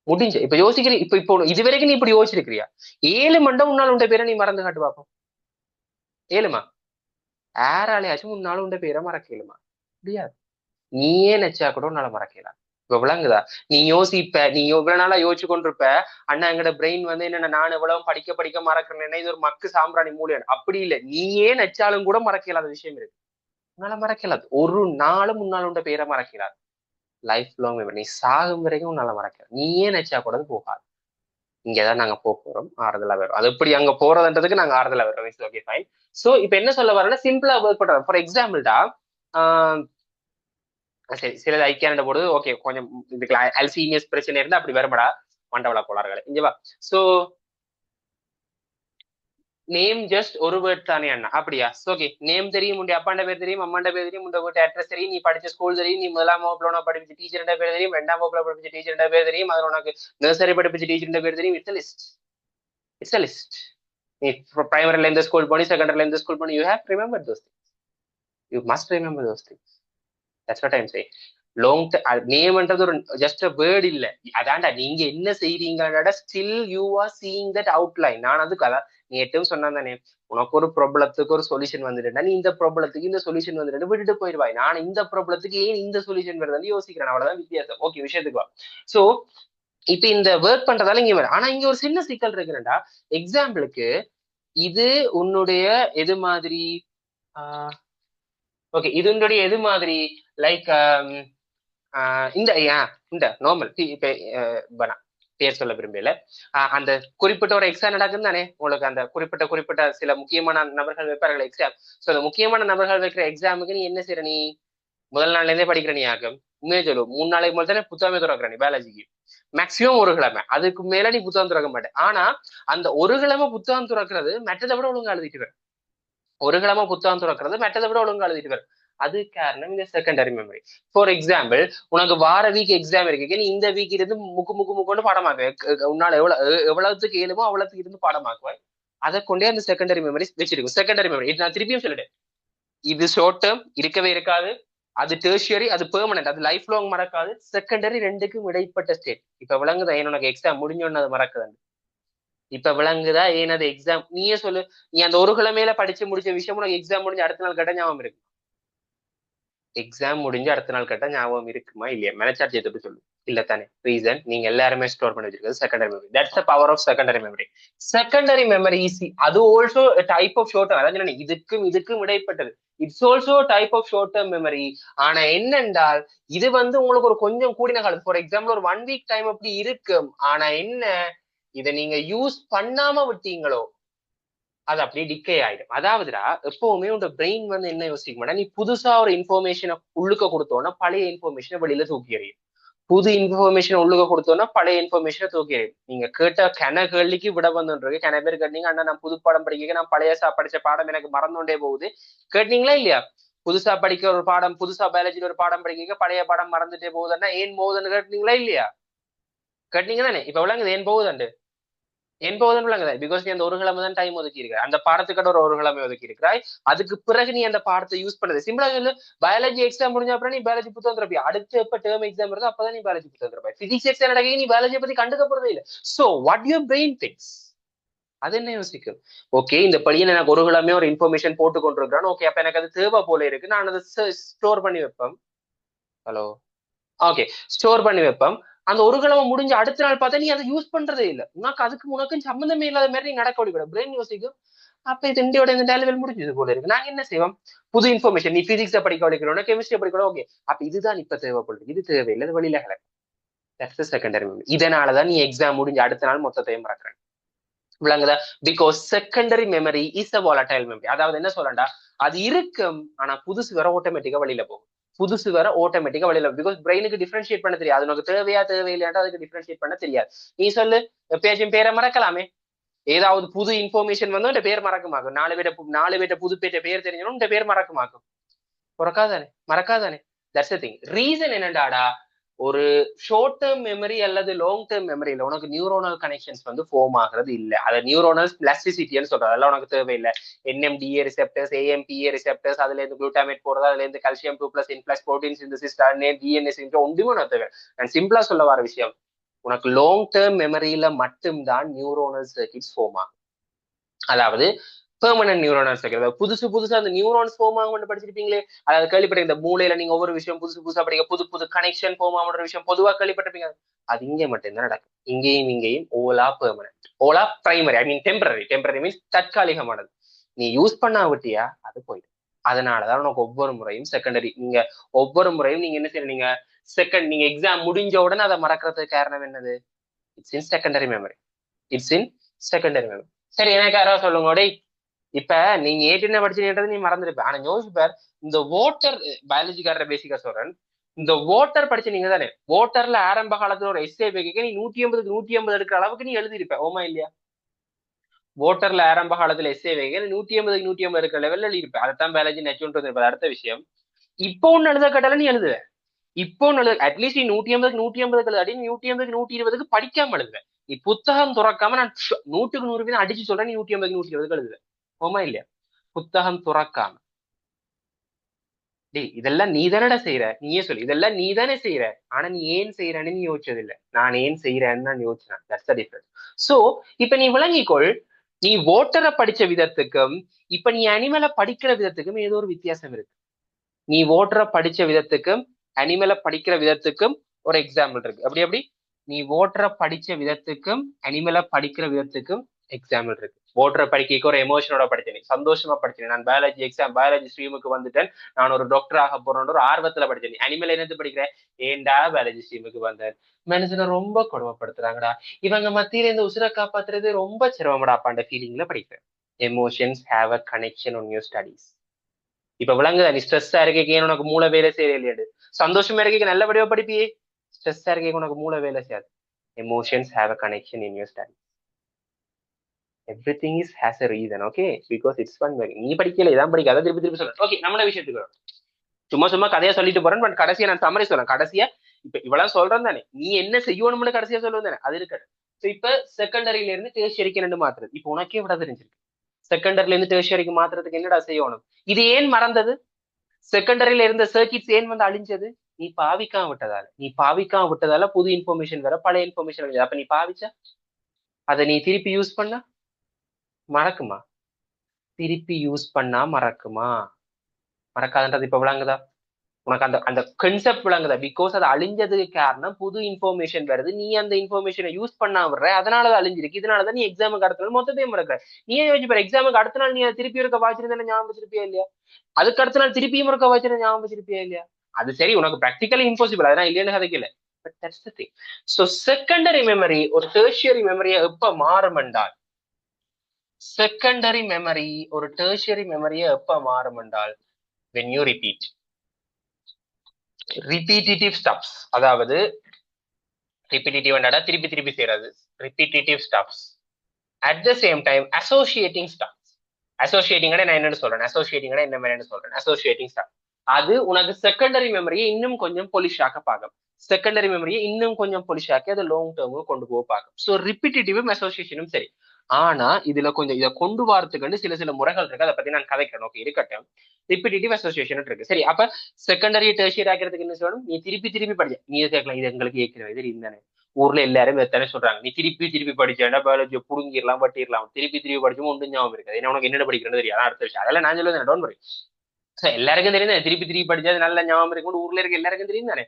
முடிஞ்ச இப்ப யோசிக்கிறீ, இப்போ இது வரைக்கும் நீ இப்படி யோசிச்சிருக்கிறியா? 7 மணி நேரம் உன்னால உண்ட பேரை நீ மறந்து காட்டு பார்ப்போம். ஏழுமா யாராலையாச்சும் உன்னால உண்ட பேரை மறக்கலுமா? முடியாது. நீயே நச்சா கூட உன்னால மறக்கலாம். இப்ப விளங்குதா? நீ யோசிப்ப, நீ இவ்வளவு நாளா யோசிச்சு கொண்டிருப்ப, அண்ணா எங்கட பிரெயின் வந்து என்ன நான் எவ்வளவு படிக்க படிக்க மறக்கிறேன், இது ஒரு மக்கு சாம்பிராணி மூலியம். அப்படி இல்லை, நீயே நச்சாலும் கூட மறக்கலாத விஷயம் இருக்கு. உன்னால மறக்கலாது, ஒரு நாளும் உன்னால உண்ட பேரை மறக்கலாது. லைஃப் லாங் மெமரி, நீ சாகும் வரைக்கும் உன்னால மறக்க, நீயே நச்சா கூட போகாது. இங்கதான் நாங்க போறோம், ஆறுதலா வரும். அது எப்படி அங்க போறதுன்றதுக்கு நாங்க ஆறுதலா வரோம். Okay fine. சோ இப்ப என்ன சொல்ல வரேன்னா, சிம்பிளா ஒர்க் பண்றோம். ஃபார் எக்ஸாம்பிள்டா, சரி சிலது ஐக்கியாண்ட போது ஓகே கொஞ்சம் இதுக்கு அல்சீமியஸ் பிரச்சனை இருந்தா அப்படி வரும்படா மண்டவள கோளாறுகளை இங்கவா. சோ நேம் ஜஸ்ட் ஒரு வேர்ட் தானே அண்ணா, அப்படியா? ஓகே, நேம் தெரியும், உண்ட அப்பாண்ட பேர் தெரியும், அம்மாண்ட பேர் தெரியும், உண்ட வீட்டு அட்ரஸ் தெரியும், நீ படிச்ச ஸ்கூல் தெரியும், நீ முதலாம் வகுப்புல படிச்ச டீச்சர் பேர் தெரியும், 2ஆம் வகுப்புல படிச்ச டீச்சர் பேர் தெரியும், அது உனக்கு நர்சரி படிச்ச டீச்சர் பேர் தெரியும். It's list, it's list. நீ பிரைமரில எந்த ஸ்கூல் போனி, செகண்டரில எந்த ஸ்கூல் போனி, you have remember those things, you must remember those things. That's what I am saying. Long நேம்ன்றது ஒரு ஜஸ்ட் வேர்ட் இல்ல. அதான்டா நீங்க என்ன செய்றீங்க, still you are seeing that outline. நான் அதுக்கு அதான் நீ எட்டும் சொன்னா தானே, உனக்கு ஒரு ப்ராப்ளத்துக்கு ஒரு சொல்யூஷன் வந்துட்டா நீ இந்த ப்ராப்ளத்துக்கு இந்த சொல்யூஷன் வந்துட்டு விட்டுட்டு போயிடுவாய். நான் இந்த ப்ராப்ளத்துக்கு ஏன் இந்த சொல்யூஷன் வருதுன்னு யோசிக்கிறேன், அவ்வளவுதான் வித்தியாசம். ஓகே, விஷயத்துக்கு வா. சோ இப்ப இந்த ஒர்க் பண்றதால இங்க வரும். ஆனா இங்க ஒரு சின்ன சிக்கல் இருக்குன்னா, எக்ஸாம்பிளுக்கு இது உன்னுடைய எது மாதிரி, ஓகே இது உன்னுடைய எது மாதிரி, லைக் இந்த இந்த நார்மல் இப்ப பேர் சொல்ல விரும்பல, அந்த குறிப்பிட்ட ஒரு எக்ஸாம் நடக்குது தானே உங்களுக்கு, அந்த குறிப்பிட்ட சில முக்கியமான நபர்கள் வைப்பார்கள் எக்ஸாம். சோ அந்த முக்கியமான நபர்கள் வைக்கிற எக்ஸாமுக்கு நீ என்ன செய்யற, நீ முதல் நாள்ல இருந்தே படிக்கிற நீ ஆகும். உண்மையை சொல்லு, 3 நாளைக்கு முதல் தானே புத்தகமே திறக்கிற நீ பயாலஜிக்கு. மேக்சிமம் ஒரு கிழமை, அதுக்கு மேல நீ புத்தகம் திறக்க மாட்டேன். ஆனா அந்த ஒரு கிழமை புத்தகம் திறக்கிறது மெட்டதை விட ஒழுங்கா எழுதிட்டு வரும். ஒரு கிழமை புத்தகம் திறக்கிறது மெட்டதை விட ஒழுங்கா எழுதிட்டு வரும். அது காரணம் இந்த செகண்டரி மெமரி. ஃபார் எக்ஸாம்பிள், உனக்கு வார வீக் எக்ஸாம் இருக்கு, நீ இந்த வீக் இருந்து முக்கு பாடமாக்குவேன். உன்னால எவ்வளவுக்கு இயலுமோ அவ்வளவுக்கு இருந்து பாடமாக்குவேன். அதை கொண்டே அந்த செகண்டரி மெமரி வச்சிருக்கும். செகண்டரி மெமரி நான் திருப்பியும் சொல்லிட்டேன், இது ஷார்ட் டேர்ம் இருக்கவே இருக்காது, அது டெர்ஷியரி, அது பெர்மனன்ட், அது லைஃப் லாங் மறக்காது. செகண்டரி ரெண்டுக்கும் இடைப்பட்ட ஸ்டேட். இப்ப விளங்குதா ஏன் உனக்கு எக்ஸாம் முடிஞ்சோன்னு அது மறக்குது? இப்ப விளங்குதா ஏனது எக்ஸாம்? நீயே சொல்லு, நீ அந்த ஒரு கிழமையில படிச்சு முடிச்ச விஷயம் உனக்கு எக்ஸாம் முடிஞ்சு அடுத்த நாள் கேட்ட ஞாபகம் இருக்கு? எக்ஸாம் முடிஞ்சு அடுத்த நாள் கேட்டா ஞாபகம் இருக்குமா இல்லையா? மெனச்சார்ஜ் எடுத்து சொல்லு. இல்ல தானே? ரீசன், நீங்க எல்லாருமே ஸ்டோர் பண்ணி வச்சிருக்கிறது secondary memory. That's the power of secondary memory. Secondary memory easy, அது also type of short term. அதான் இதுக்கும் இடைப்பட்டது. It's also type of short term memory. ஆனா என்னென்றால் இது வந்து உங்களுக்கு ஒரு கொஞ்சம் கூடின காலம், ஃபார் எக்ஸாம்பிள் ஒரு 1 வீக் டைம் அப்படி இருக்கும். ஆனா என்ன, இதை நீங்க யூஸ் பண்ணாம விட்டீங்களோ அது அப்படியே டிக்கே ஆயிடும். அதாவதுடா எப்பவுமே உங்க பிரெயின் வந்து என்ன யோசிக்க மாட்டா, நீ புதுசா ஒரு இன்ஃபர்மேஷனை உள்ளுக்க கொடுத்தோன்னா பழைய இன்ஃபர்மேஷனை வெளியில தூக்கி எறியும். புது இன்ஃபர்மேஷன் உள்ளுக்க கொடுத்தோன்னா பழைய இன்ஃபர்மேஷனை தூக்கி எறியும். நீங்க கேட்ட கேள்விக்கு விட வந்துருக்கு. கன பேர் கேட்டீங்க, அண்ணா நான் புது பாடம் படிக்க, நான் பழைய படிச்ச பாடம் எனக்கு மறந்துண்டே போகுது. கேட்டீங்களா இல்லையா? புதுசா படிக்க ஒரு பாடம், புதுசா பயாலஜில ஒரு பாடம் படிக்க பழைய பாடம் மறந்துட்டே போகுதுன்னா ஏன் போகுதுன்னு கேட்டீங்களா இல்லையா? கேட்டீங்க தானே? இப்ப விளங்குது ஏன் போகுதுண்டு? பிகாஸ் நீ அந்த ஒரு கிழமை தான் டைம் ஒதுக்கி இருக்க, அந்த பாடத்துக்கிட்ட ஒரு கிழமை ஒதுக்கி இருக்கிறாய். அதுக்கு பிறகு நீ அந்த பாடத்தை யூஸ் பண்ணது. சிம்பிளா சொல்லு, பயாலஜி எக்ஸாம் முடிஞ்ச அப்புறம் நீ பயாலஜி புத்தகம் திறப்பி. அடுத்து எப்ப டேர்ம் எக்ஸாம் வருது அப்பதான் நீ பயாலஜி புத்தகம் திறப்பாய். பிசிக்ஸ் எக்ஸாம் நடக்க நீ பயாலஜியை பத்தி கண்டுக்க போறதே இல்லை. So what your brain things, அது என்ன யோசிக்கும்? ஓகே, இந்த பையன் எனக்கு ஒரு கிழமையும் ஒரு இன்ஃபர்மேஷன் போட்டு கொண்டிருக்கிறான். ஓகே, அப்ப எனக்கு அது தேவை போல இருக்கு, நான் அதை ஸ்டோர் பண்ணி வைப்பேன். ஹலோ, ஓகே, ஸ்டோர் பண்ணி வைப்பேன். அந்த ஒரு கிழமை முடிஞ்ச அடுத்த நாள் பார்த்தா நீ அதை யூஸ் பண்றதே இல்லை. உனக்கும் சம்மந்தமே இல்லாத மாதிரி நீ நடக்க ஓடிவிட பிரெயின் யோசிக்கும். அப்ப இது இந்தியோட இந்த லெவல் முடிஞ்சது போல இருக்கு. நாங்க என்ன செய்வோம்? புது இன்ஃபர்மேஷன், நீ பிசிக்ஸை படிக்க வைக்கிறோம், கெமிஸ்ட்ரி படிக்கணும், ஓகே, அப்ப இதுதான் இப்ப தேவைப்படுது, இது தேவையில்லை, இது வெளியில கிடக்கு. That's secondary memory. இதனாலதான் நீ எக்ஸாம் முடிஞ்ச அடுத்த நாள் மொத்தத்தையும் மறக்கிறேன். விளங்குதா? Because secondary memory is a volatile memory. அதாவது என்ன சொல்லண்டா, அது இருக்கும், ஆனா புதுசு வேற ஆட்டோமேட்டிக்கா வெளியில போகும். புதுசு வேற ஆட்டோமேட்டிக்கா வெளியில, பிகாஸ் பிரெயினுக்கு டிஃபரன்ஷியேட் பண்ண தெரியாது. அது உனக்கு தேவையா தேவையில்லையாட்டா அதுக்கு டிஃபரன்ஷியேட் பண்ண தெரியாது. நீ சொல்லு, எப்பயாச்சும் பேரை மறக்கலாமே. ஏதாவது புது இன்ஃபர்மேஷன் வந்து இந்த பேர் மறக்குமாக்கும். நாலு பேர்ட்ட புது பேர் தெரிஞ்சணும், இந்த பேர் மறக்குமாக்கும். மறக்காதானே. That's thing. ரீசன் என்னண்டாடா, ஒரு ஷார்ட் டேர்ம் மெமரி அல்லது லாங் டேர்ம் மெமரியில உனக்கு நியூரோனல் கனெக்ஷன்ஸ் வந்து ஃபார்ம் ஆகுறது இல்ல. அதை நியூரோனல் பிளாஸ்டிசிட்டின்னு சொல்றது. அதெல்லாம் உனக்கு தேவையில்லை. NMDA ரிசெப்டர்ஸ், AMPA ரிசெப்டர்ஸ், அதுல இருந்து குளூட்டாமேட் போறது, அதுல இருந்து கால்சியம் 2+ இன்ஃபிளக்ஸ் புரோட்டீன் சிந்தசிஸ், DNA ஒன்றுமே உனக்கு தேவை. நான் சிம்பிளா சொல்ல வர விஷயம், உனக்கு லாங் டேர்ம் மெமரியில மட்டும்தான் நியூரோனல் சர்க்கிட்ஸ் ஃபார்ம் ஆகும். அதாவது பெர்மனன்ட் நியூரோனல் சர்க்கிட். புதுசா அந்த நியூரான்ஸ் ஃபார்ம் ஆகும் படிச்சிருப்பீங்களே. அதாவது கேள்விப்பட்ட இந்த மூளையில நீங்க ஒவ்வொரு விஷயம் புதுசா படிக்க, புது கனெக்ஷன் ஃபார்ம் ஆகுற விஷயம் பொதுவா கேள்விப்பட்டிருப்பீங்க. அது இங்கே மட்டும்தான் நடக்கும். இங்கேயும் ஓலா பெர்மனன்ட், ஓலா பிரைமரி, ஐ மீன் டெம்பரரி மீன்ஸ் தற்காலிகமானது. நீ யூஸ் பண்ணா விட்டியா அது போயிடும். அதனாலதான் உனக்கு ஒவ்வொரு முறையும் நீங்க என்ன செய்யறீங்க, நீங்க எக்ஸாம் முடிஞ்ச உடனே அதை மறக்கிறதுக்கு காரணம் என்னது? It's in secondary memory. சரி, எனக்கு யாராவது சொல்லுங்க, இப்ப நீங்க என்ன படிச்சுன்றது நீ மறந்துருப்ப. ஆனா யோசிப்பார், இந்த வாட்டர் பயாலஜிக்காரரை பேசிக்கா சொல்றேன், இந்த வாட்டர் படிச்ச நீங்க தானே, வாட்டர்ல ஆரம்ப காலத்துல ஒரு எஸ்ஏ பேக்க நீ 150 எடுக்கிற அளவுக்கு நீ எழுதிருப்ப, ஓமா இல்லையா? வாட்டர்ல ஆரம்ப காலத்துல எஸ்ஏ பேக்க 150 இருக்கிற லெவல்ல எழுதிருப்ப. அதைத்தான் பயாலஜி நச்சுன்றது அடுத்த விஷயம். இப்போ ஒண்ணு எழுத கேட்டாலும் நீ எழுதுவ. இப்போ அட்லீஸ்ட் நீ 150 எழுதாடி, 150 படிக்காம எழுதுவேன். நீ புத்தகம் துறக்காம, நான் 100% அடிச்சு சொல்றேன், நீ 150 எழுதுவேன், ஓமா இல்லையா? புத்தகம் துறக்காம. டேய், இதெல்லாம் நீ தானடா செய்யற, நீயே சொல்லு, இதெல்லாம் நீ தானே செய்யற. ஆனா நீ ஏன் செய்யறன்னு நீ யோசிச்சது இல்ல, நான் ஏன் செய்யறேன்னு நான் யோசிச்சேன். That's the difference. சோ இப்ப நீ விளங்கிக்கொள், நீ வாட்டரை படிச்ச விதத்துக்கும் இப்ப நீ அனிமலை படிக்கிற விதத்துக்கும் ஏதோ ஒரு வித்தியாசம் இருக்கு. நீ வாட்டரை படிச்ச விதத்துக்கும் அனிமலை படிக்கிற விதத்துக்கும் ஒரு எக்ஸாம்பிள் இருக்கு. அப்படி நீ வாட்டரை படிச்ச விதத்துக்கும் அனிமலை படிக்கிற விதத்துக்கும் எக்ஸாம்பிள் இருக்கு. வாட்டரை படிக்க ஒரு எமோஷனோட படிச்சேன், சந்தோஷமா படிச்சேன். நான் பயாலஜி ஸ்ட்ரீமுக்கு வந்துட்டேன், நான் ஒரு டாக்டர் ஆக போறேன் ஒரு ஆர்வத்துல படிச்சேன். அனிமல் என்னது படிக்கிறேன், ஏண்டா பயாலஜி ஸ்ட்ரீமுக்கு வந்தேன். மனுஷனை ரொம்ப கொடுமைப்படுத்துறாங்கடா, இவங்க மத்தியில இந்த உசுரை காப்பாத்துறது ரொம்ப சிரமப்படாப்பாண்ட ஃபீலிங்ல படிக்கிறேன். Emotions have a connection on your studies. இப்ப விளங்குதா? நீ ஸ்ட்ரெஸ்ஸா இருக்கேன் உனக்கு மூளை வேலை செய்யலையாடு, சந்தோஷமா இருக்க நல்லபடியா படிப்பியே, ஸ்ட்ரெஸ்ஸா இருக்க உனக்கு மூளை வேலை செய்யாது. Emotions have a connection in your studies. Everything is has a reason, okay, because it's one way. நீ படிக்கல, இதான் படிக்காத, திருப்பி சொல்றேன். ஓகே, நம்மள விஷயத்துக்கு சும்மா கதையா சொல்லிட்டு போறேன். பட் கடைசியா நான் சம்மரி சொல்றேன். கடைசியா இப்ப இவ்வளவு சொல்றேன் தானே, நீ என்ன செய்யணும்னு கடைசியா சொல்லுவது தானே, அது இருக்காது. இப்ப செகண்டரியில இருந்து டெர்ஷியரிக்கு ரெண்டு மாத்துறது, இப்ப உனக்கே விட தெரிஞ்சிருக்கு. செகண்டரியில இருந்து டெர்ஷியரிக்கு மாத்துறதுக்கு என்னடா செய்யணும்? இது ஏன் மறந்தது? செகண்டரியில இருந்த சர்க்கிட்ஸ் ஏன் வந்து அழிஞ்சது? நீ பாவிக்காம விட்டதால புது இன்ஃபர்மேஷன் வேற, பழைய இன்ஃபர்மேஷன் வேற. அப்ப நீ பாவிச்சா அதை நீ திருப்பி யூஸ் பண்ணா மறக்குமா? திருப்பி யூஸ் பண்ணா மறக்காதுன்றது இப்ப விளங்குதா? உனக்கு அந்த அந்த கன்செப்ட் விளங்குதா? பிகாஸ் அது அழிஞ்சதுக்கு காரணம் புது இன்ஃபர்மேஷன் வருது, நீ அந்த இன்ஃபர்மேஷனை யூஸ் பண்ணா விடுற, அதனாலதான் அழிஞ்சிருக்கு. இதனாலதான் நீ எக்ஸாமுக்கு அடுத்த நாள் மொத்தத்தையும் மறக்கிற. நீ யோசிச்சு பாரு, எக்ஸாமுக்கு அடுத்த நாள் நீ திருப்பி இருக்க வாய்ச்சிருந்தா ஞாபகம் வச்சிருப்பியா இல்லையா? அதுக்கு அடுத்த நாள் திருப்பியும் இருக்க வாய்ச்சிருந்தா ஞாபகம் வச்சிருப்பியா இல்லையா? அது சரி, உனக்கு பிராக்டிகலி இம்பாசிபிள், அதெல்லாம் இல்லைன்னு கதைக்கல. But that's the thing. So secondary memory ஒரு டெர்ஷியரி மெமரியை எப்ப மாறும் என்றால், செகண்டரி மெமரி ஒரு டெர்ஷியரி மெமரியை எப்ப மாறும் என்றால், when you repeat repetitive stuffs. அதாவது ரிப்பீட்டிவ் திருப்பி செய்யறது, repetitive stuffs. At the same time associating stuffs. Associating நான் என்னன்னு சொல்றேன், அசோசியேட்டிங் என்ன மாதிரி சொல்றேன், அசோசியேட்டிங் ஸ்டப். அது உனக்கு செகண்டரி மெமரியை இன்னும் கொஞ்சம் பொலிஷாக்க பார்க்கும். செகண்டரி மெமரியை இன்னும் கொஞ்சம் பொலிஷாக்கி அதை லாங் டேர்முக்கு கொண்டு போக பார்க்கும். ஸோ ரிப்பீட்டிவும் அசோசியேஷனும் சரி. ஆனா இதுல கொஞ்சம் இதை கொண்டு வரதுக்கு சில முறைகள் இருக்கு, அதை பத்தி நான் கதைக்கிறேன். ஓகே, இருக்கட்டும். ரிப்பீட்டிவ் அசோசியேஷன் இருக்கு, சரி. அப்ப செகண்டரி டெர்ஷியரி ஆகிறதுக்கு என்ன சொல்லணும்? நீ திருப்பி படிச்ச, நீ கேட்கலாம், இது எங்களுக்கு ஏற்கனவே இது இருந்தானே, ஊர்ல எல்லாரும் எத்தனை சொல்றாங்க, நீ திருப்பி படிச்சேன்னா பயாலஜியை புடுங்கிடலாம், பட்டிடலாம். திருப்பி படிச்சும் ஒன்றும் ஞாபகம் இருக்காது. ஏன்னா உனக்கு என்ன படிக்கிறது தெரியாது, அடுத்த விஷயம். அதெல்லாம் நான் சொல்லுவேன், டோன்ட் வரி. எல்லாருக்கும் தெரியும் திருப்பி படிச்சா நல்ல ஞாபகம் இருக்கும், ஊர்ல இருக்க எல்லாருக்கும் தெரியும் தானே.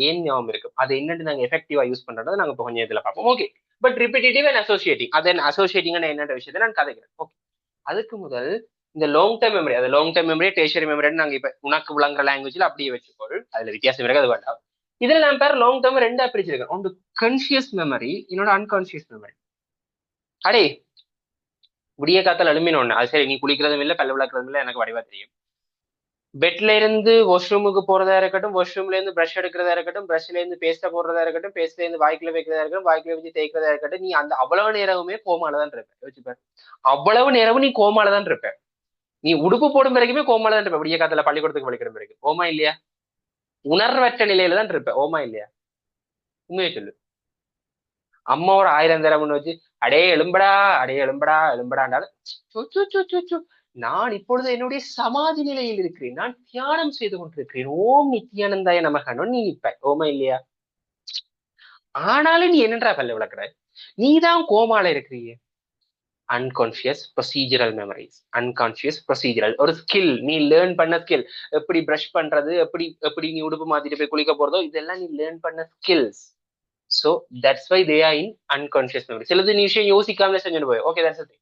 ஏன் ஞாபகம் இருக்கும், அது என்னன்னு நாங்க எஃபெக்டிவா யூஸ் பண்றதை நாங்க இப்போ கொஞ்சம் இதுல பார்ப்போம். Okay, but repetitive and associating, அது அசோசியேட்டிங் என்னன்ற விஷயத்தை நான் கதைக்கிறேன். ஓகே, அதுக்கு முதல் இந்த லாங் டேர்ம் மெமரி, அது லாங் டேர்ம் மெமரி டேஷரி மெமரின்னு நாங்க இப்ப உனக்கு விளங்குற லாங்குவேஜ்ல அப்படியே வச்சுக்கோள், அதுல வித்தியாசம் இருக்கு, அது வேண்டாம். இதுல நான் பேர் லாங் டேர்ம் ரெண்டா பிரிச்சிருக்கேன், ஒன்று கான்சியஸ் மெமரி, இன்னொரு அன்கான்சியஸ் மெமரி. அடே விடிய காத்தால் எழுமினோன்னு அது சரி, நீ குளிக்கிறதும் இல்லை பல்ல விளக்குறதும் இல்லை, எனக்கு வடிவா தெரியும். பெட்ல இருந்து வாஷ்ரூமுக்கு போறதா இருக்கட்டும், வாஷ்ரூம்ல இருந்து பிரஷ் எடுக்கிறதா இருக்கட்டும், பிரஷ்ல இருந்து பேஸ்ட போடுறதா இருக்கட்டும், பேஸ்ட்ல இருந்து வாய்க்குல வைக்கிறதா இருக்கட்டும், வாய்க்குல வச்சு தேய்க்கிறதா இருக்கட்டும், நீ அந்த அவ்வளவு நேரமுமே கோமால தான் இருப்ப. யோசிப்பாரு, அவ்வளவு நேரமும் நீ கோமால தான் இருப்ப. நீ உடுப்பு போடும் வரைக்குமே கோமால தான் இருப்ப, விடிய காலத்துல பள்ளிக்கூடத்துக்கு படிக்கிற வரைக்கும். ஓமா இல்லையா? உணர்வற்ற நிலையில தான் இருப்ப. ஓமா இல்லையா? உண்மையை சொல்லு. அம்மாவோட 1000 தடவை வச்சு அடே எலும்படா, அடே எலும்படா, எலும்படாண்டாலும் நான் இப்பொழுது என்னுடைய சமாதி நிலையில் இருக்கிறேன், நான் தியானம் செய்து கொண்டிருக்கிறேன், ஓம் நித்யானந்தாய நமகன்னு நீ நிற்ப. ஓமா இல்லையா? ஆனாலும் நீ என்னன்றா பல்ல விளக்குற, நீதான் கோமால இருக்கிறீங்க. Unconscious procedural memories. Unconscious procedural ஒரு ஸ்கில், நீ லேர்ன் பண்ண ஸ்கில், எப்படி பிரஷ் பண்றது, எப்படி எப்படி நீ உடுப்பு மாத்திட்டு போய் குளிக்க போறதோ, இதெல்லாம் நீ லேர்ன் பண்ண skills. So that's why they are in unconscious memory. சிலது நீ விஷயம் யோசிக்காமலே செஞ்சுட்டு போய். Okay, that's it.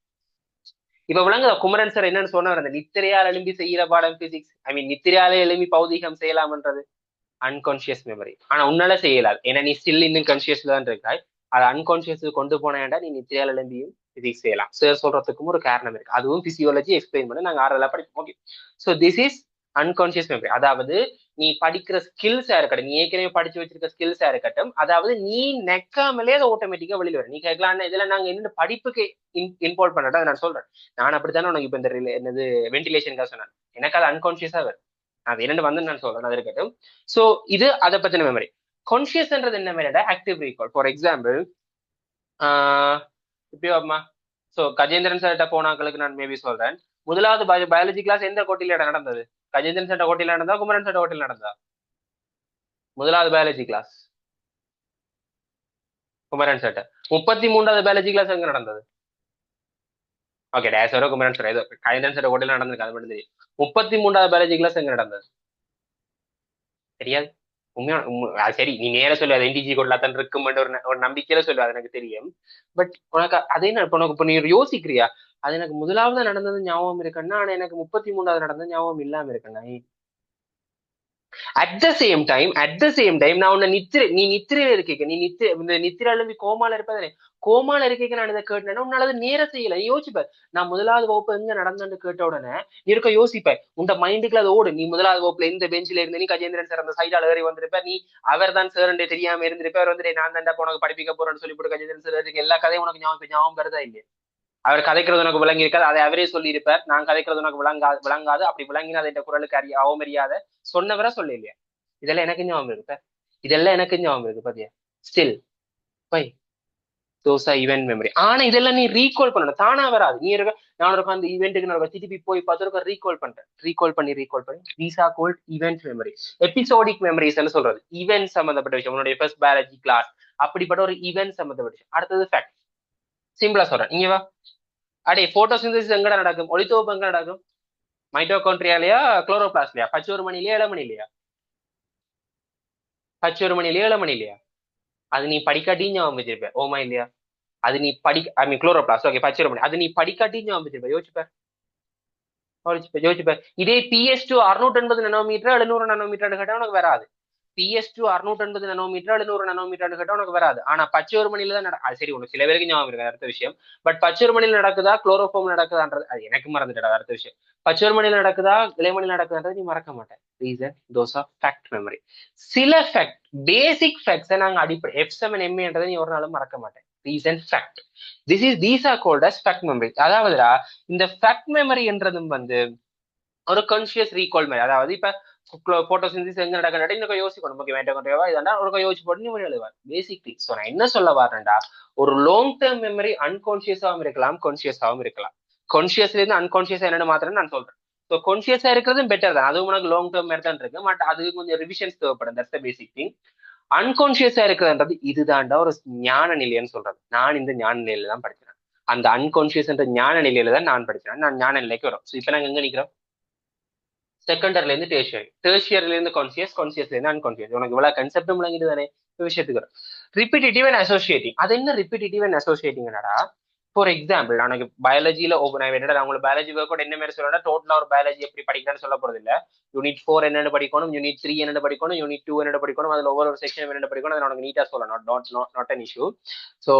இப்ப விளங்குதா குமரன் சார் என்னன்னு சொன்னார், அந்த நித்திரையால் எழும்பி செய்யற பாடம் பிசிக்ஸ், ஐ மீன் நித்திரையாலே எழும்பி பௌதிகம் செய்யலாம்ன்றது அன்கான்சியஸ் மெமரி. ஆனா உன்னால செய்யலாது, ஏன்னா நீ ஸ்டில் இன்னும் கான்சியஸ்ல தான் இருக்காய். அதை அன்கான்சியஸ் கொண்டு போனேன்டா நீ நித்திரையால் எழும்பியும் பிசிக்ஸ் செய்யலாம். சார் சொல்றதுக்கும் ஒரு காரணம் இருக்கு, அதுவும் பிசியோலஜி எக்ஸ்பிளைன் பண்ண நாங்க ஆறெல்லாம் படிப்போம். Okay, so this is unconscious memory. அதாவது நீ படிக்கிற ஸ்கில்ஸா இருக்கட்டும், நீ ஏற்கனவே படிச்சு வச்சிருக்க ஸ்கில்ஸா இருக்கட்டும், அதாவது நீ நெக்காமலே அதை ஆட்டோமேட்டிக்கா வெளியில வரும். நீ கேட்கலாம் இதுல நாங்க என்ன படிப்புக்கு இன்வால்வ் பண்ணட்டா, நான் சொல்றேன். நான் அப்படித்தானே உனக்கு இப்ப இந்த என்னது வென்டிலேஷனுக்காக சொன்னேன், எனக்கு அது அன்கான்சியஸா வரும். அது என்னன்னு வந்து நான் சொல்றேன், அது இருக்கட்டும். சோ இது அதை பத்தின மெமரி. கான்சியஸ்ன்றது என்ன மெமரிடா? Active recall. ஃபார் எக்ஸாம்பிள், இப்பயோ அம்மா, சோ கஜேந்திரன் சார்கிட்ட போனாக்களுக்கு நான் மேபி சொல்றேன், முதலாவது பயாலஜி கிளாஸ் எந்த கோட்டையில நடந்தது? கஜேந்திரன் சார்ட்ட கோட்டையில நடந்தா, குமரன் சார்ட்ட கோட்டையில நடந்தா? முதலாவது பயாலஜி கிளாஸ் குமரன் சார்ட்ட. 33வது பயாலஜி கிளாஸ் எங்க நடந்தது? ஓகே, டேசரோ குமரன் சார் ஏதோ கஜேந்திரன் சார்ட்ட கோட்டையில நடந்திருக்கு, அது மட்டும் தெரியும். 33வது பயாலஜி கிளாஸ் எங்க நடந்தது? தெரியாது. உண்மையா சரி, நீ நேர சொல்லு, அது என்டிஜி கோட்ல தான் இருக்கும் ஒரு நம்பிக்கையில சொல்லு, அது எனக்கு தெரியும். பட் உனக்கு அதே உனக்கு இப்ப நீ யோசிக்கிறியா, அது எனக்கு முதலாவது நடந்தது ஞாபகம் இருக்குன்னா, ஆனா எனக்கு 33வது நடந்தது ஞாபகம் இல்லாம இருக்குண்ணா. அட் த சேம் டைம் நான் உன்னை நீ நித்திரையில இருக்கீங்க, நீ இந்த நித்திரை எழும்பி கோமால இருப்பதானே, கோமால இருக்கீங்க. நான் இதை கேட்டேன்னா உன்னால நேர செய்யல. யோசிப்பேன், நான் முதலாவது வகுப்பு எங்க நடந்தேன்னு கேட்ட உடனே இருக்க யோசிப்பேன், உன் மைண்டுக்குள்ள அது ஓடு. நீ முதலாவது வகுப்புல இந்த பெஞ்சில இருந்து நீ கஜேந்திரன் சார் அந்த சைடால ஏறி வந்திருப்ப, நீ அவர் தான் சார் தெரியாம இருந்திருப்ப, அவர் வந்து நான் தாண்டா உனக்கு படிப்பிக்க போறேன்னு சொல்லி போட்டு கஜேந்திரன் சார் எல்லா கதையும் உனக்கு ஞாபகம் வருதா இல்லையா? அவர் கதைக்கிறது உனக்கு விளங்கி இருக்காது, அதை அவரே சொல்லியிருப்பார். நான் கதைக்கிறது உனக்கு விளங்காது, அப்படி விளங்கினா அதை குரலுக்கு அவமரியாத சொன்னவரை சொல்ல இல்லையா? இதெல்லாம் எனக்கு ஞாபகம் இருக்கு, இதெல்லாம் எனக்கு ஞாபகம் இருக்கு பாத்தியா. Still by dosa event memory. ஆனா இதெல்லாம் நீ ரீகால் பண்ணணும், தானா வராது. நீ இருக்க நான் இருக்க அந்த ஈவெண்ட்டுக்கு நான் திருப்பி போய் பார்த்து ரீகால் பண்றேன், ரீகால் பண்ணி these are called event memory. Episodic memories சொல்றது ஈவென்ட் சம்பந்தப்பட்ட விஷயம், உன்னுடைய ஃபர்ஸ்ட் பயாலஜி கிளாஸ் அப்படிப்பட்ட ஒரு ஈவென்ட் சம்பந்தப்பட்ட விஷயம். அடுத்தது ஃபேக்ட். சிம்பிளா சொல்றேன், இங்க வா. அடே போட்டோசிந்தசிஸ் எங்கட நடக்கும்? ஒளித்தொகுப்பு எங்க நடக்கும்? மைட்டோகாண்ட்ரியாலயா குளோரோபிளாஸ்ட்லயா? பச்சோரு மணிலயா இளமணிலையா? பச்சோரு மணிலயா இளமணிலையா? அது நீ படிக்காட்டியும் ஞாபகம் வச்சிருப்ப. ஓமா இல்லையா? அது நீ ஐ மீன் குளோரோபிளாஸ்ட், ஓகே பச்சோரு மணி, அது நீ படிக்காட்டியும் ஞாபகம் வச்சிருப்ப. யோசிப்ப. இதே PS2 680 நானோமீட்டர் 700 நானோமீட்டர் கேட்டா உனக்கு வராது. PS2 680 நானோமீட்டர் 700 நானோமீட்டர் கேட்டா உனக்கு வராது. ஆனா பச்சையொரு மணில தான் அது சரி, உனக்கு சில பேருக்கு ஞாபகம் இருக்கு, அடுத்த விஷயம். பட் பச்சையொரு மணில நடக்குதா குளோரோஃபார்ம் நடக்குதான்றது அது எனக்கு மறந்துட்டா, அடுத்த விஷயம். பச்சையொரு மணில நடக்குதா இளைமணில நடக்குதான்றது நீ மறக்க மாட்டேன். Reason those are fact memory. சில ஃபேக்ட், பேசிக் ஃபேக்ட்ஸை நாங்க அடிப்படை F7 MAன்றதை நீ ஒரு நாளும் மறக்க மாட்டேன். Reason fact. These are called as fact memory. அதாவதுடா இந்த ஃபேக்ட் மெமரி என்றதும் வந்து ஒரு கான்சியஸ் ரீகால் மாதிரி. அதாவது இப்ப போட்டோசிந்தசிஸ் எங்க நடக்க இன்னும் யோசிக்கணும், ஓகே மைட்டோகாண்ட்ரியாவா இதா ஒரு யோசிச்சு போட்டு நீ எழுதுவார் பேசிக்லி. ஸோ நான் என்ன சொல்ல வரேன்டா, ஒரு லாங் டேர்ம் மெமரி அன்கான்சியஸாவும் இருக்கலாம், கான்சியஸாவும் இருக்கலாம். கான்சியஸ்ல இருந்து அன்கான்சியஸா என்னன்னு மாத்திரம் நான் சொல்றேன். ஸோ கான்சியஸா இருக்கிறதும் பெட்டர் தான், அதுவும் உனக்கு லாங் டேர்ம் மாதிரி தான் இருக்கு. பட் அது கொஞ்சம் ரிவிஷன்ஸ் தேவைப்படும், தட்ஸ் த பேசிக் திங். அன்கான்சியஸா இருக்கிறதுன்றது இதுதான்டா ஒரு ஞான நிலையன்னு சொல்றது. நான் இந்த ஞான நிலையில தான் படிச்சேன், அந்த அன்கான்சியஸ் என்ற ஞான நிலையில தான் நான் படிச்சேன். நான் ஞான நிலைக்கு வரும். ஸோ இப்ப நாங்க எங்க நிக்கிறோம்? செகண்டரில இருந்து டேர்ஷியரி, டேர்ஷியர்ல இருந்து கான்சியஸ், கான்சியஸ்ல இருந்து அன்கான்சியஸ். உனக்கு இவ்வளவு கன்செப்ட் விளங்கிட்டு தானே விஷயத்துக்கு. Repetitive and associating. அது என்ன ரிப்பீட்டேட்டிவ் அண்ட் அசோசியேட்டிங்? என்னடா, ஃபார் எக்ஸாம்பிள் எனக்கு பயாலஜியில நான் உங்களுக்கு பயாலஜி ஒர்க் என்ன மாதிரி சொல்லணும், டோட்டலா ஒரு பயாலஜி எப்படி படிக்கணும்னு சொல்ல போறது இல்ல. யூனிட் 4 என்னென்ன படிக்கணும், யூனிட் 3 என்னென்ன படிக்கணும், யூனிட் 2 என்னென்ன படிக்கணும், அதுல ஒவ்வொரு செக்ஷன் என்னென்ன படிக்கணும், அதை உனக்கு நீட்டா சொல்லணும். Not an issue. ஸோ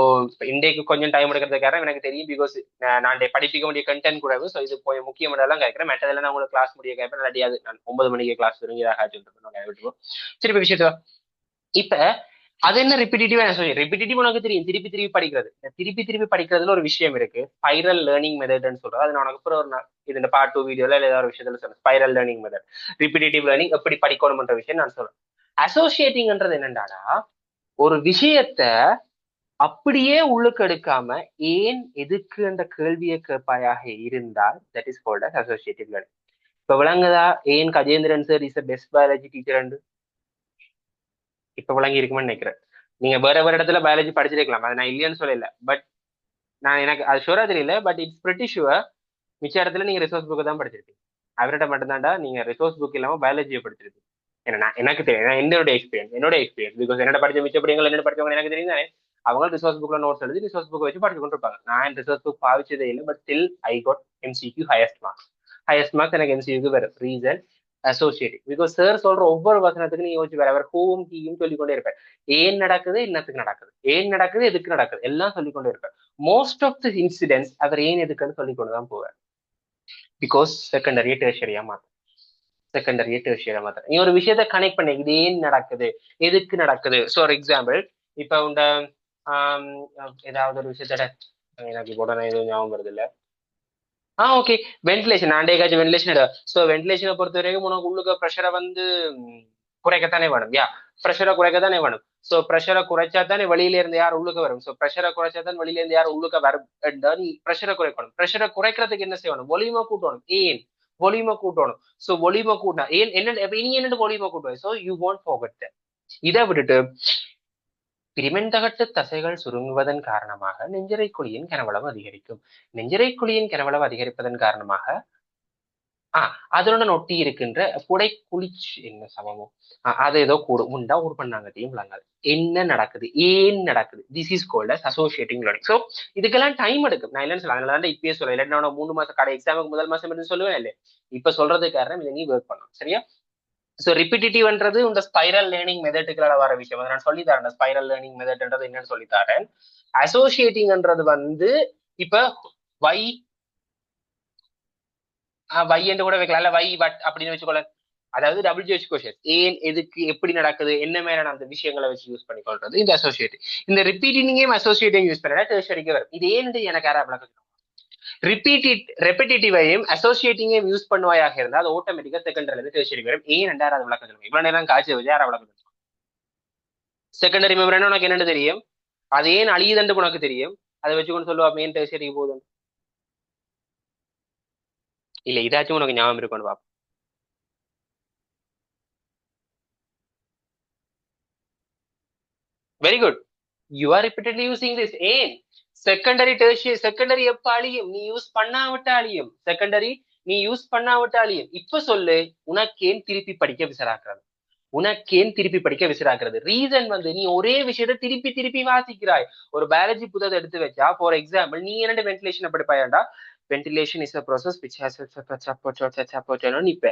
இன்றைக்கு கொஞ்சம் டைம் எடுக்கிறதுக்காக எனக்கு தெரியும், பிகாஸ் நான் படிப்பிக்க வேண்டிய கண்டென்ட் கூட. ஸோ இது கொஞ்சம் முக்கியமானதெல்லாம் கேட்கிறேன். மெட்டதெல்லாம் நான் உங்களுக்கு கிளாஸ் முடிய கேட்பேன். இல்லாட்டியாது நான் 9 மணிக்கு கிளாஸ் விட்டுருவோம். திருப்பி விஷயத்த இப்ப அது என்ன ரிப்பீட்டிவ் ரிப்பீட்டிவ் உனக்கு தெரியும், திருப்பி திருப்பி படிக்கிறது. திருப்பி திருப்பி படிக்கிறதுல ஒரு விஷயம் இருக்கு, ஸ்பைரல் லேர்னிங் மெத்தட்னு சொல்றது. அது நான் உனக்கு அப்புறம் ஒரு இது இந்த பார்ட் 2 வீடியோல ஏதாவது ஒரு விஷயத்துல சொல்றேன். Spiral learning method, repetitive learning எப்படி படிக்கணும்ன்ற விஷயம் நான் சொல்றேன். அசோசியேட்டிங்ன்றது என்னண்டாடா, ஒரு விஷயத்த அப்படியே உள்ளுக்கு எடுக்காம ஏன் எதுக்கு என்ற கேள்வியை கேட்பாயாக இருந்தால் that is called as associative learning. இப்ப விளங்குதா ஏன் Gajendran sir is best biology teacher? இப்ப விளங்கி இருக்குமென்னு நினைக்கிறேன். நீங்க வேற வேற இடத்துல பயாலஜி படிச்சிருக்கலாம், அது நான் இல்லையான்னு சொல்லல. பட் நான் எனக்கு அது ஷுவரா தெரியல, பட் இட்ஸ் பிரிட்டி ஷுவர் மிச்ச இடத்துல நீங்க ரிசோர்ஸ் புக்கை தான் படிச்சிருக்கீங்க. அவர்கிட்ட மட்டும்தான்டா நீங்க ரிசோர்ஸ் புக் இல்லாம பயாலஜியை படிச்சிருக்கீங்க. ஏன்னா எனக்கு தெரியும், என்னோட எக்ஸ்பீரியன்ஸ் பிகாஸ் என்னோட படிச்ச மிச்சப்படிகள் என்ன படிச்சவங்க எனக்கு தெரியும் தானே. அவங்க ரிசோர்ஸ் புக்ல நோட்ஸ் எழுதி ரிசோர்ஸ் புக் வச்சு படிச்சு கொண்டு இருப்பாங்க. நான் ரிசோர்ஸ் புக் பாவிச்சதே இல்லை, but still I got MCQ highest marks எனக்கு எம்சிக்யூ வரும். Reason associative. பிகாஸ் சார் சொல்ற ஒவ்வொரு வசனத்துக்கு நீ யோசிச்சு வேற அவர் ஹோம் ஹீயும் சொல்லிக்கொண்டே இருப்பார். ஏன் நடக்குது, என்னத்துக்கு நடக்குது, ஏன் நடக்குது, எதுக்கு நடக்குது, எல்லாம் சொல்லிக்கொண்டே இருப்பார். மோஸ்ட் ஆஃப் தி இன்சிடென்ட்ஸ் அவர் ஏன் எதுக்குன்னு சொல்லிக்கொண்டுதான் போவார். பிகாஸ் செகண்டரியா டெர்ஷரியா மாத்த நீ ஒரு விஷயத்த கனெக்ட் பண்ணி இது ஏன் நடக்குது, எதுக்கு நடக்குது. ஸோ ஃபார் எக்ஸாம்பிள் இப்ப உண்ட ஏதாவது ஒரு விஷயத்தோட எனக்கு இப்போ உடனே எதுவும் ஞாபகம் வருது இல்ல. ஓகே, வென்டிலேஷன் ஆண்டேகாச்சும் வென்டிலேஷன். ஸோ வென்டிலேஷனை பொறுத்த வரைக்கும் உனக்கு உள்ளுக்க ப்ரெஷரை குறைக்கத்தானே வேணும். ப்ரெஷரை குறைக்கத்தானே வேணும். ஸோ ப்ரெஷரை குறைச்சா தானே வெளியில இருந்து யார் உள்ளுக்க வரும். ஸோ ப்ரெஷரை குறைச்சா தான் வெளியில இருந்து யார் உள்ளுக்க வரும். நீ ப்ரெஷரை குறைக்கணும். ப்ரெஷரை குறைக்கிறதுக்கு என்ன செய்யணும், வொல்யூமை கூட்டணும். ஏன் வொல்யூமை கூட்டணும். ஸோ வொல்யூமை கூட்டினா ஏன் என்ன இனி என்னென்ன வொல்யூமை கூட்டுவேன். So you want forget. இதை விட்டுட்டு பிரிமெண்டகட்டு தசைகள் சுருங்குவதன் காரணமாக நெஞ்சரை குழியின் கனவளவு அதிகரிக்கும். நெஞ்சரை குழியின் கனவளவு அதிகரிப்பதன் காரணமாக அதனுடன் ஒட்டி இருக்கின்ற புடை குளிச்சு என்ன சமமோ அது ஏதோ கூடும் உண்டா ஒரு பண்ணாங்க விளங்காது. என்ன நடக்குது, ஏன் நடக்குது, this is called as associating learning. So இதுக்கெல்லாம் டைம் எடுக்கும். நான் இல்லைன்னு சொல்ல, அதனால இப்பயே சொல்ல இல்லை, நான் 3 மாசம் கடை எக்ஸாமுக்கு முதல் மாசம் இருந்து சொல்லுவேன் இல்லை. இப்ப சொல்றதுக்கு காரணம் இதை நீ ஒர்க் பண்ணணும், சரியா? ஸோ ரிப்பீட்டிவ்ன்றது இந்த ஸ்பைரல் லேர்னிங் மெத்தட்டுகளால வர விஷயம். அதை நான் சொல்லித்தரேன். ஸ்பைரல் லேர்னிங் மெத்தட்ன்றது என்னன்னு சொல்லித்தரேன். அசோசியேட்டிங்ன்றது இப்ப வை என்று கூட வைக்கலாம்ல, வை பட் அப்படின்னு வச்சுக்கோல. அதாவது WH கொஸ்டின், ஏன் எதுக்கு எப்படி நடக்குது என்ன மேலான அந்த விஷயங்களை வச்சு யூஸ் பண்ணிக்கொள்றது இந்த அசோசியேட்டிவ். இந்த ரிப்பீட்டிங்கையும் அசோசியேட்டிங் யூஸ் பண்ணா டெர்ஷரிக்கு வரும். இது ஏன்னு எனக்கு யாரா விளக்கம். ரெப்பிட்டிவையும் அசோசியேட்டிங்கையும் யூஸ் பண்ணுவாயாக இருந்தால் அது ஆட்டோமேட்டிக்கா செகண்டரில இருந்து டெர்ஷரிக்கு வரும். ஏன் ரெண்டாவது விளக்கம் சொல்லுங்க. இவ்வளவு நேரம் காய்ச்சி வச்சு யாரா விளக்கம். செகண்டரி மெம்பரேன் உனக்கு என்னன்னு தெரியும், அது ஏன் அழியுதுன்னு உனக்கு தெரியும். அதை வச்சுக்கொண்டு சொல்லுவா மெயின் டெர்ஷரிக்கு போதும் இல்ல. இதாச்சும் உனக்கு ஞாபகம் இருக்கும்னு பாப்போம். Very good, you are repeatedly using this. ஏன் செகண்டரி டெர்ஷியரி, செகண்டரி எப்ப அழியும், நீ யூஸ் பண்ணாவிட்ட அழியும். செகண்டரி நீ யூஸ் பண்ணாவிட்ட அழியும். இப்ப சொல்லு, உனக்கேன் திருப்பி படிக்க விசராக்குறது, உனக்கேன் திருப்பி படிக்க விசிறாக்குறது. ரீசன் நீ ஒரே விஷயத்த திருப்பி திருப்பி வாசிக்கிறாய். ஒரு பயாலஜி புத்தகத்தை எடுத்து வச்சா ஃபார் எக்ஸாம்பிள் நீ என்ன வென்டிலேஷன் படிப்பாயாண்டா, ventilation is a process which has நிப்ப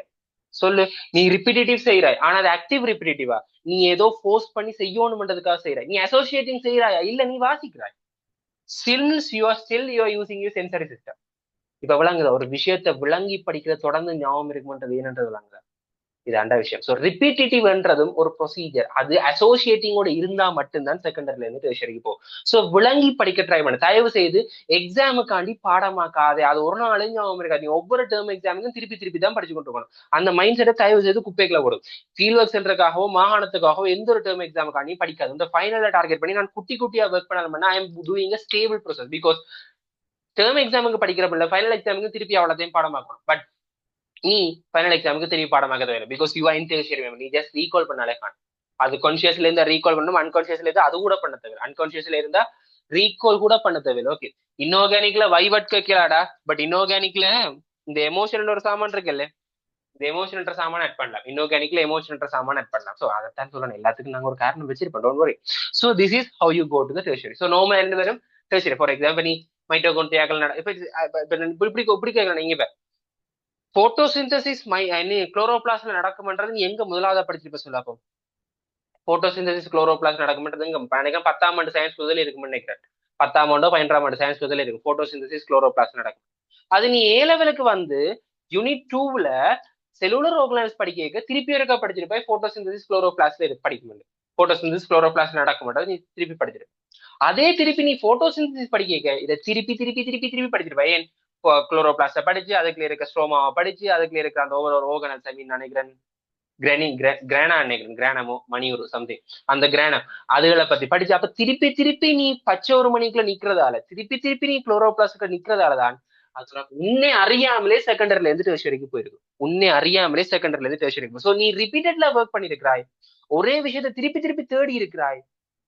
சொல்லு. நீ ரிப்பீட்டேட்டிவ் செய்யறாய், ஆனா அது ஆக்டிவ் ரிப்பீட்டேட்டிவா, நீ ஏதோ ஃபோர்ஸ் பண்ணி செய்யணும்ன்றதுக்காக செய்யறாய். நீ அசோசியேட்டிங் செய்யறாயா, இல்ல நீ வாசிக்கிறாய். since you are still using your sensory system. இப்ப விளங்குதா, ஒரு விஷயத்த விளங்கி படிக்கிற தொடர்ந்து ஞாபகம் இருக்குமன்றது என்னன்றது விளங்குதா, இது அண்ட விஷயம். ஸோ ரிப்பீட்டிவ்ன்றதும் ஒரு ப்ரொசீஜர். அது அசோசியேட்டிங்கோட இருந்தா மட்டும்தான் செகண்டரில இருந்து டெர்ஷரிக்கு போகும். ஸோ விளங்கி படிக்க ட்ரை பண்ண, தயவு செய்து எக்ஸாமுக்காண்டி பாடமாக்காதே. அது ஒரு நாளையும் ஞாபகம் இருக்காது. நீ ஒவ்வொரு டேர்ம் எக்ஸாமுக்கும் திருப்பி திருப்பி தான் படிச்சு கொண்டு இருக்கணும். அந்த மைண்ட் செட்டை தயவு செய்து குப்பைக்குள்ள போடும். ஃபீல்ட் ஒர்க் சென்டருக்காகவோ மாகாணத்துக்காகவோ எந்த ஒரு டேர்ம் எக்ஸாமுக்காண்டியும் படிக்காது. இந்த ஃபைனலை டார்கெட் பண்ணி நான் குட்டி குட்டியா ஒர்க் பண்ணாலும் I am doing a stable process. Because term எக்ஸாமுக்கு படிக்கிறப்ப ஃபைனல் எக்ஸாமுக்கு திருப்பி அவ்வளோத்தையும் பாடமாக்கணும். பட் நீ ஃபைனல் எக்ஸாமுக்கு திரும்பி பாடமாக தேவை, because you are in tertiary memory. நீ ஜஸ்ட் ரீகால் பண்ணாலே காணும். அது கான்சியஸ்ல இருந்தா ரீகால் பண்ணணும், அன்கான்சியஸ்ல இருந்தா அது கூட பண்ண தேவை. அன்கான்சியஸ்ல இருந்தா ரீகால் கூட பண்ண தேவையில்லை. ஓகே, இன்ஆர்கானிக்ல வைவட் கேட்கலாடா, பட் இன்ஆர்கானிக்ல இந்த எமோஷன் ஒரு சாமான் இருக்குல்ல, இந்த எமோஷனல் சாமான் ஆட் பண்ணலாம், இன்ஆர்கானிக்ல எமோஷனல் சாமான் ஆட் பண்ணலாம். ஸோ அதைத்தான் சொல்லணும், எல்லாத்துக்கும் நாங்க ஒரு காரணம் வச்சிருப்போம், don't worry. So this is how you go to the tertiary. So normal என்ன வரும் டெர்ஷரி. ஃபார் எக்ஸாம்பிள் நீ மைட்டோகாண்ட்ரியாக்கள் இப்படி இப்படி கேட்கலாம். நீங்க இப்ப போட்டோசிந்தசிஸ் குளோரோபிளாஸ்ட்ல நடக்கும்ன்றது நீ எங்க முதலாவது படிச்சிருப்ப சொல்லப்போ? போட்டோசிந்தசிஸ் குளோரோபிளாஸ்ட் நடக்கும்ன்றது இங்க நினைக்கிறேன் 10ஆம் ஆண்டு சயின்ஸ் புதில் இருக்கும்னு நினைக்கிறேன். 10ஆம் ஆண்டோ 12ஆம் ஆண்டு சயின்ஸ் புதில் இருக்கும் போட்டோசிந்தசிஸ் குளோரோபிளாஸ்ட் நடக்கும். அது நீ ஏ லெவலுக்கு வந்து யூனிட் 2ல செல்லுலர் ஆர்கனைஸ் படிக்க திருப்பி இருக்க படிச்சிருப்ப போட்டோசிந்தசிஸ் குளோரோபிளாஸ்ட்ல இருக்கு படிக்கும். போட்டோசிந்தசிஸ் குளோரோபிளாஸ்ட் நடக்கும் நீ திருப்பி படிச்சிருப்ப. அதே திருப்பி நீ போட்டோசிந்தசிஸ் படிக்க இதை திருப்பி திருப்பி திருப்பி திருப்பி படிச்சிருப்ப. ஏன் குளோரோபிளாஸ்ட படிச்சு அதுக்குள்ள இருக்க ஸ்ட்ரோமாவை படிச்சு அதுக்குள்ள இருக்க அந்த ஓவர் ஆர்கனைஸ் ஐ மீன் நினைக்கிறேன் கிரானா நினைக்கிறேன், கிரானமோ மணியூர் சம்திங், அந்த கிரானம் அதுகளை பத்தி படிச்சு அப்ப திருப்பி திருப்பி நீ பச்சை ஒரு மணிக்குள்ள நிக்கிறதால திருப்பி திருப்பி நீ குளோரோபிளாஸ்ட்ல நிக்கிறதாலதான் அது உன்னை அறியாமலே செகண்டரில இருந்து டெர்ஷரிக்கு போயிருக்கு. உன்னை அறியாமலே செகண்டரில இருந்து டெர்ஷரிக்கு. சோ நீ ரிப்பீட்டட்ல ஒர்க் பண்ணிருக்கிறாய், ஒரே விஷயத்த திருப்பி திருப்பி தேடி இருக்கிறாய்,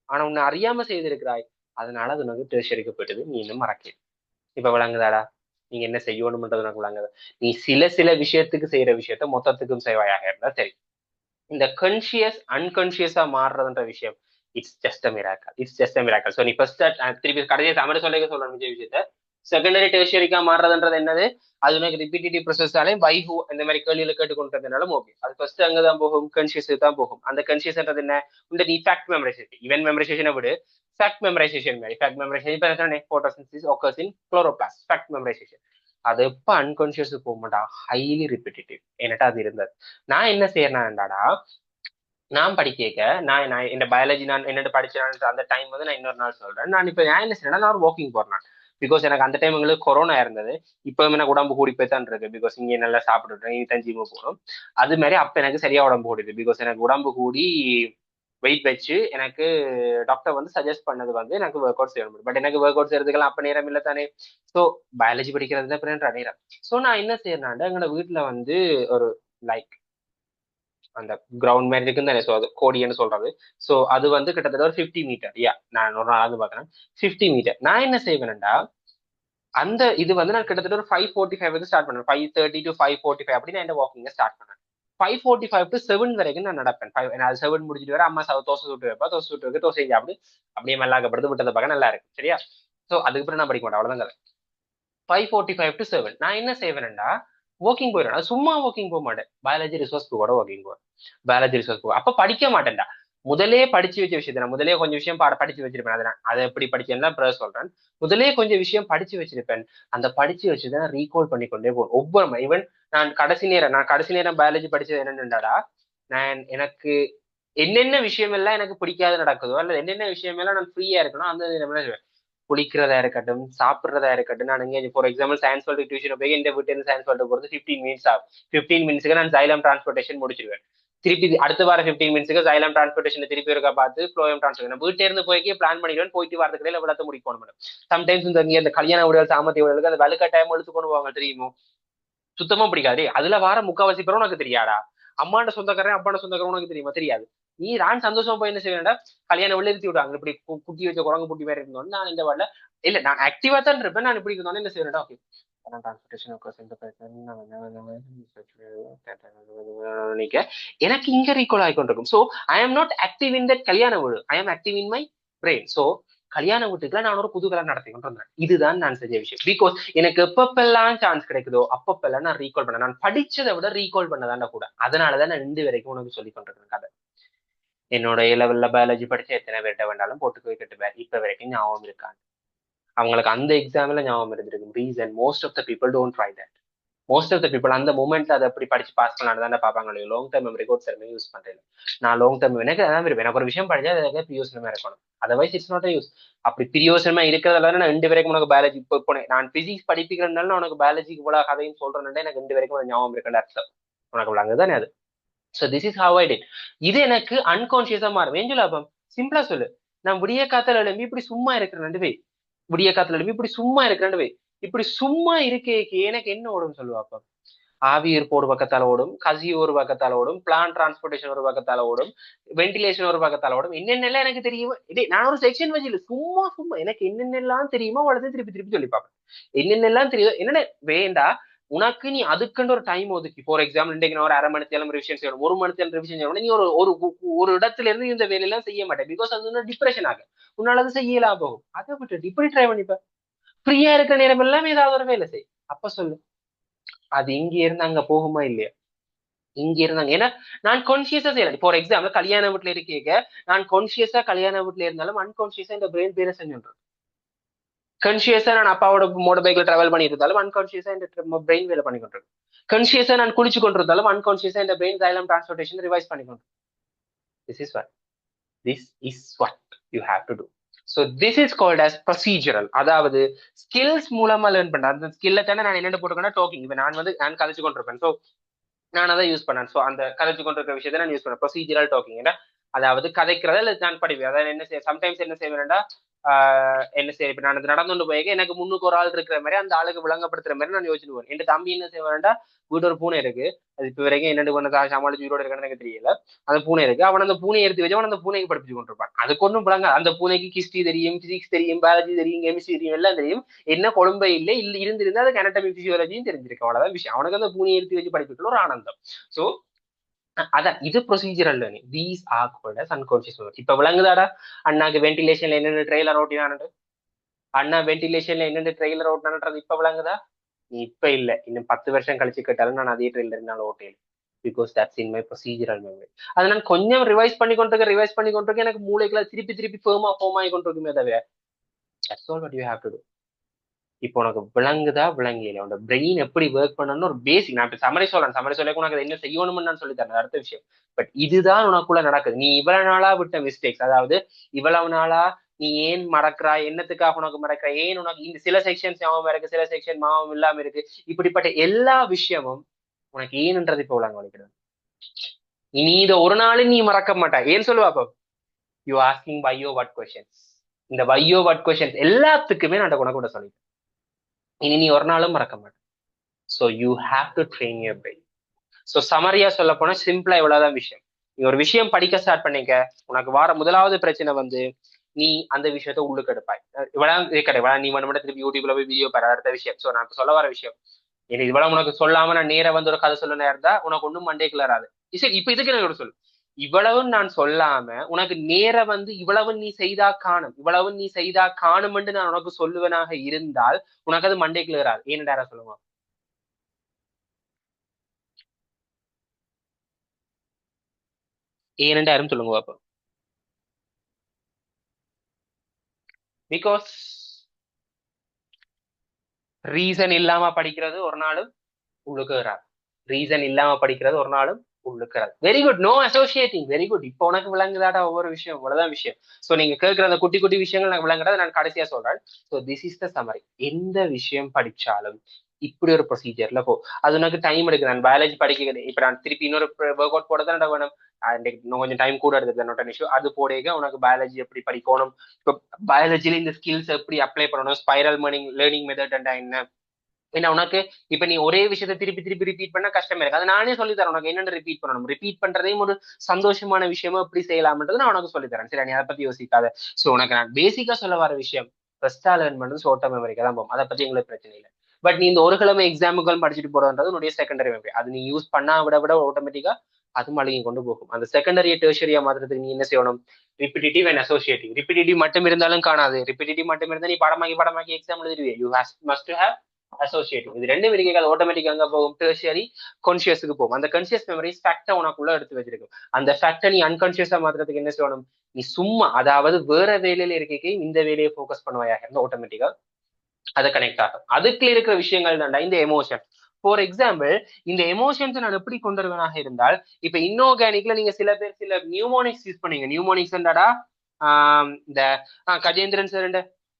ஆனா உன்னை அறியாம செய்திருக்கிறாய், அதனால அது உனக்கு டெர்ஷரிக்கு போயிட்டது. நீ இன்னும் மறக்க. இப்ப விளங்குதாடா நீங்க என்ன செய்யணும்ன்றது உனக்கு விளங்குது. நீ சில விஷயத்துக்கு செய்யற விஷயத்த மொத்தத்துக்கும் செய்வாயாக இருந்தா சரி. இந்த கான்சியஸ் அன்கான்சியஸா மாறுறதுன்ற விஷயம் it's just a miracle. It's just a miracle. So நீ ஃபர்ஸ்ட் திருப்பி கடைசியை தமிழ் சொல்ல விஜய் விஷயத்த செகண்டரி டெர்ஷரிக்கா மாறுறதுன்றது என்னது? அது உனக்கு ரிப்பீட்டிவ் ப்ரொசஸாலே வைஹூ இந்த மாதிரி கேள்வியில கேட்டுக்கொண்டதுனாலும் ஓகே, அது ஃபர்ஸ்ட் அங்கதான் போகும், கான்சியஸ் தான் போகும். அந்த கான்சியஸ்ன்றது என்ன? இந்த நீ ஃபேக்ட் மெமரைசேஷன், இவன் மெமரைசேஷனை விடு, ஃபேக்ட் மெமரைசேஷன் மாதிரி. ஃபேக்ட் மெமரைசேஷன் இப்ப என்ன photosynthesis occurs in chloroplast, fact memorisation. அது எப்ப அன்கான்சியஸ் போக மாட்டா, ஹைலி ரிப்பீட்டிவ். என்கிட்ட அது இருந்தது. நான் என்ன செய்யறேன்டாடா, நான் படிக்க நான் இந்த பயாலஜி நான் என்னட்டு படிச்சேன் அந்த டைம் வந்து நான் இன்னொரு நாள் சொல்றேன். நான் இப்ப நான் என்ன செய்யறேன், நான் வாக்கிங் போறேன். பிகாஸ் எனக்கு அந்த டைம் எங்களுக்கு கொரோனா இருந்தது. இப்போ எனக்கு உடம்பு கூடி போய் தான் இருக்கு. பிகாஸ் இங்க நல்லா சாப்பிட்டுட்டேன், இனி தான் ஜிம்மு போகணும். அது மாதிரி அப்ப எனக்கு சரியா உடம்பு கூடிது. பிகாஸ் எனக்கு உடம்பு கூடி வெயிட் வச்சு எனக்கு டாக்டர் வந்து சஜஸ்ட் பண்ணது வந்து எனக்கு ஒர்க் அவுட் செய்யணும். பட் எனக்கு ஒர்க் அவுட் செய்யறதுக்கெல்லாம் அப்ப நேரம் இல்லை தானே. ஸோ பயாலஜி படிக்கிறது தான் பிறன்ற நேரம். ஸோ நான் என்ன செய்யறேன்னா, எங்களோட வீட்டுல வந்து ஒரு லைக் அந்த கிரவுண்ட் மாதிரி இருக்குன்னு தானே, ஸோ அது கோடின்னு சொல்றது. ஸோ அது வந்து கிட்டத்தட்ட ஒரு 50 மீட்டர். யா நான் ஒரு நாள் வந்து பார்த்தேன் 50 மீட்டர். நான் என்ன செய்வேன்டா, அந்த இது வந்து நான் கிட்டத்தட்ட ஒரு 5:45 ஸ்டார்ட் பண்ணேன். 5:30 to 5:45 அப்படி நான் இந்த வாக்கிங்க ஸ்டார்ட் பண்ணேன். 5:45 to 7 வரைக்கும் நான் நடப்பேன். அது 7 முடிச்சுட்டு வர அம்மா தோசை சுட்டு வைப்பா, தோசை சுட்டு வைக்க தோசை அப்படி அப்படியே மல்லாக்கப்படுத்து விட்டதை பார்க்க நல்லா இருக்கு. சரியா? ஸோ அதுக்கப்புறம் நான் படிக்க மாட்டேன், அவ்வளவுதான் கதை. 5:45 to 7 நான் என்ன செய்வேன்டா, வாக்கிங் போயிடுவேன். சும்மா வாக்கிங் போக மாட்டேன், பயாலஜி ரிசோர்ஸ் கூட வாக்கிங் போவேன். பயாலஜி ரிசோர்ஸ் போவேன். அப்ப படிக்க மாட்டேன்டா, முதலே படிச்சு வச்ச விஷயத்த நான் முதலே கொஞ்சம் விஷயம் படிச்சு வச்சிருப்பேன். அதை எப்படி படிச்சேன்னா பிறகு சொல்றேன். முதலே கொஞ்சம் விஷயம் படிச்சு வச்சிருப்பேன். அந்த படிச்சு வச்சுதான் ரீகால் பண்ணி கொண்டே போவேன். ஒவ்வொரு ஈவன் நான் கடைசி நேரம் பயாலஜி படிச்சது என்னன்னுடாடா, நான் எனக்கு என்னென்ன விஷயம் எல்லாம் எனக்கு பிடிக்காத நடக்குதோ அல்லது என்னென்ன விஷயம் எல்லாம் நான் ஃப்ரீயா இருக்கணும் அந்த குளிக்கிறதா இருக்கட்டும், சாப்பிட்றதா இருக்கட்டும். நான் இங்கே for example science world tuition போய் இந்த வீட்டு சயின்ஸ் வேர்ல்டு போகிறது 15 மினிட்ஸ் ஆகும். 15 மினிட்ஸ்க்கு நான் சைலம் டிரான்ஸ்போர்டேஷன் முடிச்சிருவேன். திருப்பி அடுத்த வாரம் 15 மினிட்ஸ்க்கு சைலம் டிரான்ஸ்போர்டேஷன் திருப்பி இருக்க பார்த்து ஃப்ளோயம் டிரான்ஸ்போர்ட் வீட்டே இருந்து போய்க்கே பிளான் பண்ணிடுவேன். போயிட்டு வரதுக்கு விளத்த முடிக்கணும் மேடம். சம்டைம்ஸ் இந்த கல்யாண வீடுகள் சாமத்திய வீடுகளுக்கு அந்த வலுக்க டைம் எடுத்து கொண்டு போவாங்க தெரியுமோ, சுத்தமா பிடிக்காது. அதுல வார முக்காவாசி பேரும் உனக்கு தெரியாடா. அம்மாண்ட சொந்தக்காரன் அப்பாண்ட சொந்தக்காரன் உனக்கு தெரியுமா? தெரியாது. நீ நான் சந்தோஷமா போய் என்ன செய்வேன்டா, கல்யாணம் வெளியிருத்தி விடுவாங்க. இப்படி குட்டி வச்ச குரங்கு புட்டி மாதிரி இருந்தோம். நான் இந்த வரல இல்ல, நான் ஆக்டிவா தான் இருப்பேன். நான் இப்படி இருந்தோன்னு என்ன செய்வேன்டா, ஓகே எனக்கு இங்க recall ஆகிக்கொண்டிருக்கும். So I am not active in that கல்யாண வீடு, ஐ ஆம் active in my brain. So கல்யாண வீட்டுக்குள்ள நான் ஒரு குதூகலம் நடத்தி கொண்டு வந்தேன். இதுதான் நான் செஞ்ச விஷயம். பிகாஸ் எனக்கு எப்பப்பெல்லாம் சான்ஸ் கிடைக்குதோ அப்பப்பெல்லாம் நான் ரீகால் பண்ணேன். நான் படிச்சதை விட ரீகால் பண்ணதாண்டா கூட. அதனாலதான் நான் இன்று வரைக்கும் உனக்கு சொல்லி கொண்டிருக்கேன் கதை. என்னோட ஏ லெவல்ல பயாலஜி படிச்சு எத்தனை பேர்கிட்ட வேண்டாலும் போட்டு போய் கட்டுவேன். இப்ப வரைக்கும் ஞாபகம் இருக்காங்க. அவங்களுக்கு அந்த எக்ஸாம்ல ஞாபகம் இருந்திருக்கும். Reason most of the people don't try that. Most of the people அந்த மூமெண்ட்ல அதை எப்படி படிச்சு பாஸ் பண்ணலான்னு தான் பார்ப்பாங்க. லாங் டர்ம் மெமரி கோட் சரிமே யூஸ் பண்றேன். நான் லாங் டர்ம் எனக்கு அதான் விரும்புவேன். எனக்கு ஒரு விஷயம் படிச்சா அதுக்கு பிரியோசனமா இருக்கணும். Otherwise it's not use. அப்படி பிரியோசனமா இருக்கிறதால நான் ரெண்டு வரைக்கும் உனக்கு பயாலஜி இப்போ போனேன். நான் பிசிக்ஸ் படிப்பிக்கிறதுனால நான் உனக்கு பயாலஜிக்கு இவ்வளவு கதையும் சொல்றேன். எனக்கு ரெண்டு வரைக்கும் ஞாபகம் இருக்கேன் அர்த்தம். உனக்கு விளங்குதானே அது? So this is have I did. இது எனக்கு அன்கான்சியஸா மாறும். ஏன் லாபம்? சிம்பிளா சொல்லு. நான் விடிய காத்தால எழும்பி இப்படி சும்மா இருக்கிறேன் ரெண்டு பேர். விடிய காத்துல எழும்பி இப்படி சும்மா இருக்கிறேன் பேர். இப்படி சும்மா இருக்கே எனக்கு என்ன ஓடும் சொல்லுவாப்பா? ஆவியீர்ப்பு ஒரு பக்கத்தால ஓடும், கசி ஒரு பக்கத்தால ஓடும், பிளான் டிரான்ஸ்போர்டேஷன் ஒரு பக்கத்தால ஓடும், வென்டிலேஷன் ஒரு பக்கத்தால ஓடும். என்னென்னலாம் எனக்கு தெரியுமோ நான் ஒரு செக்ஷன் வச்சு சும்மா சும்மா எனக்கு என்னென்னலாம் தெரியுமோ அவ்வளவு திருப்பி திருப்பி சொல்லி பார்ப்பேன். என்னென்னலாம் தெரியும் என்னென்ன வேண்டா உனக்கு நீ அதுக்குன்னு ஒரு டைம் ஒதுக்கி, ஃபார் எக்ஸாம்பிள் இன்றைக்கு நான் ஒரு அரை மணி நேரம் ரிவிஷன் செய்யணும், ஒரு மணி நேரம் ரிவிஷன் செய்யணும், நீ ஒரு ஒரு ஒரு இடத்துல இருந்து இந்த வேலையெல்லாம் செய்ய மாட்டேன். பிகாஸ் அது டிப்ரெஷன் ஆகும், உன்னால அது செய்யலாம் போகும். அதை விட்டு இப்படி ட்ரை பண்ணிப்ப, ஃப்ரீயா இருக்கிற நேரம் எல்லாம் ஏதாவது ஒரு வேலை செய். அப்ப சொல்லு, அது இங்க இருந்து அங்க போகுமா இல்லையா? இங்க இருந்தாங்க. ஏன்னா நான் கான்சியஸா செய்யறேன். ஃபார் எக்ஸாம்பிள் கல்யாண வீட்டுல இருக்கேங்க, நான் கான்சியஸா கல்யாண வீட்டுல இருந்தாலும் அன்கான்சியஸா இந்த பிரெயின் பேரை செஞ்சுன்றேன். கான்சியஸா நான் அப்பாவோட மோட்டர் பைக்ல டிராவல் பண்ணிட்டு இருந்தாலும் அன்கான்சியஸா இந்த பிரெயின் வேலை பண்ணி கொண்டிருக்கேன். கான்சியஸா நான் குளிச்சு கொண்டிருந்தாலும் அன்கான்சியஸா இந்த பிரெயின் சைலம் டிரான்ஸ்போர்டேஷன் ரிவைஸ் பண்ணி கொண்டிருக்கேன். This is what you have to do. So this is called as procedural. அதாவது ஸ்கில்ஸ் மூலமா லேர்ன் பண்றேன். அந்த ஸ்கில்ல தானே நான் என்ன போட்டுக்கேன்னா டாக்கிங். இப்ப நான் கதைச்சு கொண்டிருப்பேன். ஸோ நான் அதை யூஸ் பண்ணேன். ஸோ அந்த கதைச்சு கொண்டிருக்கிற விஷயத்தை நான் யூஸ் பண்ணேன், ப்ரொசீஜரல் டாக்கிங். அதாவது கதைக்கிறத இல்லை நான் படிப்பேன். அதாவது என்ன செய்ய சம்டைம்ஸ் என்ன செய்வேன்டா, என்ன செய்ய இப்ப நான் நடந்துட்டு போய் எனக்கு முன்னுக்கு ஒரு ஆள் இருக்கிற மாதிரி அந்த ஆளுக்கு விளங்கப்படுத்துற மாதிரி நான் யோசிச்சுடுவேன். என் தம்பி என்ன செய்வேன்டா, வீட்டு ஒரு பூனை இருக்கு, அது இப்ப வரைக்கும் என்னென்னு பண்ண சமாளிச்சு வீரோட இருக்கான்னு எனக்கு தெரியல. அந்த பூனை இருக்கு, அவன் அந்த பூனையை எடுத்து வச்சு அவன் அந்த பூனைக்கு படிப்பிச்சு கொண்டிருப்பான். அதுக்கு ஒன்றும் விளங்க, அந்த பூனைக்கு ஹிஸ்டரி தெரியும், பிசிக்ஸ் தெரியும், பயாலஜி தெரியும், கெமிஸ்ட்ரி தெரியும், எல்லாம் தெரியும். என்ன குழம்பே இல்லை இருந்திருந்தா அதுக்கு அனாட்டமி பிசியாலஜியும் தெரிஞ்சிருக்கு. அவ்வளவுதான் விஷயம். அவனுக்கு அந்த பூனையை எடுத்து வச்சு படிப்புக்குள்ள ஒரு ஆனந்தம். ஸோ அதான் இது procedural learning. These are called as unconscious memory. இப்ப விளங்குதாடா அண்ணாக்கு வென்டிலேஷன்ல என்னென்ன ட்ரெய்லர் ஓட்டினான்னு, அண்ணா வென்டிலேஷன்ல என்னென்ன ட்ரெய்லர் ஓட்டினான்றது இப்ப விளங்குதா? நீ இப்ப இல்ல, இன்னும் 10 வருஷம் கழிச்சு கேட்டாலும் நான் அதே ட்ரெயிலர் என்னால ஓட்டேன். Because that's in my procedural memory. அதை நான் கொஞ்சம் ரிவைஸ் பண்ணி கொண்டிருக்கேன் எனக்கு மூளைக்குள்ள திருப்பி ஃபோம் ஆகி கொண்டிருக்குமே தவிர that's all what you have to to. இப்போ உனக்கு விளங்குதா விளங்கியில உன்னோட பிரெயின் எப்படி ஒர்க் பண்ணணும்னு ஒரு பேசிக். நான் இப்ப சமரி சொல்ல உனக்கு என்ன செய்யணும்னு நான் சொல்லி தரேன், அடுத்த விஷயம். பட் இதுதான் உனக்குள்ள நடக்குது. நீ இவ்வளவு நாளா விட்ட மிஸ்டேக்ஸ், அதாவது இவ்வளவு நாளா நீ ஏன் மறக்கிறாய், என்னத்துக்காக உனக்கு மறக்கிற, ஏன் உனக்கு இந்த சில செக்ஷன்ஸ் ஞாபகம் இருக்கு, சில செக்ஷன் ஞாபகம் இல்லாம இருக்கு, இப்படிப்பட்ட எல்லா விஷயமும் உனக்கு ஏன்ன்றது இப்போ விளங்க வலிக்கிறது. இனி இதை ஒரு நாளும் நீ மறக்க மாட்டாய். ஏன் சொல்லுவா அப்போ, யூ ஆஸ்கிங் வையோ வாட் கொஸ்டின்ஸ். இந்த வையோ வாட் கொஸ்டின்ஸ் எல்லாத்துக்குமே நான் உனக்கு கூட சொல்லிட்டேன். இனி நீ ஒரு நாளும் மறக்க மாட்டேன். So you have to train your brain. So Samaria சொல்ல போனா சிம்பிளா இவ்வளவுதான் விஷயம். நீ ஒரு விஷயம் படிக்க ஸ்டார்ட் பண்ணிக்க, உனக்கு வார முதலாவது பிரச்சனை வந்து நீ அந்த விஷயத்த உள்ளுக்கு எடுப்பாய். இவ்வளவு நீ மட்டும் திருப்பி யூடியூப்ல போய் வீடியோ பாரு, அடுத்த விஷயம். ஸோ நான் சொல்ல வர விஷயம், எனக்கு இவ்வளவு உனக்கு சொல்லாம நான் நேர வந்து ஒரு கதை சொல்ல நேர்ந்தா உனக்கு ஒன்றும் மண்டே கிளறாது. சரி இப்ப இதுக்கு எனக்கு சொல்லு, இவ்வளவு நான் சொல்லாம உனக்கு நேர வந்து இவ்வளவு நீ செய்தா காணும் என்று நான் உனக்கு சொல்லுவனாக இருந்தால் உனக்கு அது மண்டே கிளறாது. ஏன்னு டேரா சொல்லுமா, ஏன்னு யாரும் சொல்லுங்க பாப்பா. பிகாஸ் ரீசன் இல்லாம படிக்கிறது ஒரு நாளும் உள்ளுக்கு வராது. ரீசன் இல்லாம படிக்கிறது ஒரு நாளும் உள்ளுக்கு வராது. Very good, no associating, very good. இப்போ உனக்கு விளங்குதாடா ஒவ்வொரு விஷயம், அவ்வளவுதான் விஷயம். சோ நீங்க கேட்கிற அந்த குட்டி குட்டி விஷயங்கள் எனக்கு விளங்குறத நான் கடைசியா சொல்றேன். So this is the summary. எந்த விஷயம் படிச்சாலும் இப்படி ஒரு ப்ரொசீஜர்ல போ. அது உனக்கு டைம் எடுக்குது. நான் பயாலஜி படிக்க இப்ப நான் திருப்பி இன்னொரு ஒர்க் அவுட் போட தான் வேணும், இன்னும் கொஞ்சம் டைம் கூட எடுக்குது, நோட் அன் இஷ்யூ. அது போடேங்க உனக்கு பயாலஜி எப்படி படிக்கணும், இப்போ பயாலஜில இந்த ஸ்கில்ஸ் எப்படி அப்ளை பண்ணணும், ஸ்பைரல் லேர்னிங் மெத்தட் என்ன. ஏன்னா உனக்கு இப்ப நீ ஒரே விஷயத்த திருப்பி ரிப்பீட் பண்ண கஷ்டமா இருக்கு. அதை நானே சொல்லி தரேன் உனக்கு என்னென்ன ரிப்பீட் பண்ணணும். ரிப்பீட் பண்றதையும் ஒரு சந்தோஷமான விஷயமா எப்படி செய்யலாம்ன்றது நான் உனக்கு சொல்லி தரேன். சரி, நீ அதை பத்தி யோசிக்காத. சோ உனக்கு நான் பேசிக்கா சொல்ல வர விஷயம், ஃபர்ஸ்டா லேர்ன் பண்றது ஷார்ட் டர்ம் மெமரிக்கு தான் போகும். அதை பத்தி எங்களுக்கு பிரச்சனை இல்லை. பட் நீ இந்த ஒரு கிழமை எக்ஸாமுக்கு படிச்சுட்டு போறதுன்றது உன்னுடைய செகண்டரி மெமரி. அது நீ யூஸ் பண்ணா விட ஆட்டோமேட்டிக்கா அது மழுங்கி கொண்டு போகும். அந்த செகண்டரியை டெர்ஷரியா மாத்திரத்துக்கு நீ என்ன செய்யணும், ரிப்பிட்டிவ் அண்ட் அசோசியேட்டிவ். ரிப்பிட்டிவ் மட்டும் இருந்தாலும் காணாது. ரிப்பிட்டிவ் மட்டும் இருந்தா நீ படமாக்கி எக்ஸாம் எழுதிடுவே. You must have associative. இது ரெண்டு விரிகைகள் ஆட்டோமேட்டிக் அங்க போகும், டெர்ஷியரி கான்சியஸுக்கு போகும். அந்த கான்சியஸ் மெமரி ஃபேக்டை உனக்குள்ள எடுத்து வச்சிருக்கும். அந்த ஃபேக்டை நீ அன்கான்சியஸா மாத்திரத்துக்கு என்ன செய்யணும், நீ சும்மா அதாவது வேற வேலையில இருக்கையும் இந்த வேலையை ஃபோக்கஸ் பண்ணுவாயாக இருந்தா ஆட்டோமேட்டிக்கா அதை கனெக்ட் ஆகும். அதுக்குள்ள இருக்கிற விஷயங்கள் தான்டா இந்த எமோஷன். ஃபார் எக்ஸாம்பிள் இந்த எமோஷன்ஸ் நான் எப்படி கொண்டு வருவனாக இருந்தால், இப்ப இன்ஆர்கானிக்ல நீங்க சில பேர் சில நியூமோனிக்ஸ் யூஸ் பண்ணீங்க. நியூமோனிக்ஸ் என்னடா, இந்த Gajendran sir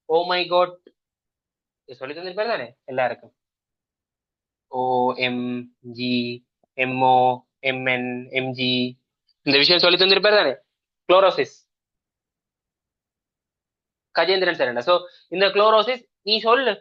oh my god சொல்லி தந்திருப்பாரு தானே எல்லாருக்கும். O M G MO MN MG இந்த விஷயம் சொல்லி தந்திருப்பாரு தானே. Chlorosis Gajendran sir. சோ இந்த குளோரோசிஸ் நீ சொல்லு,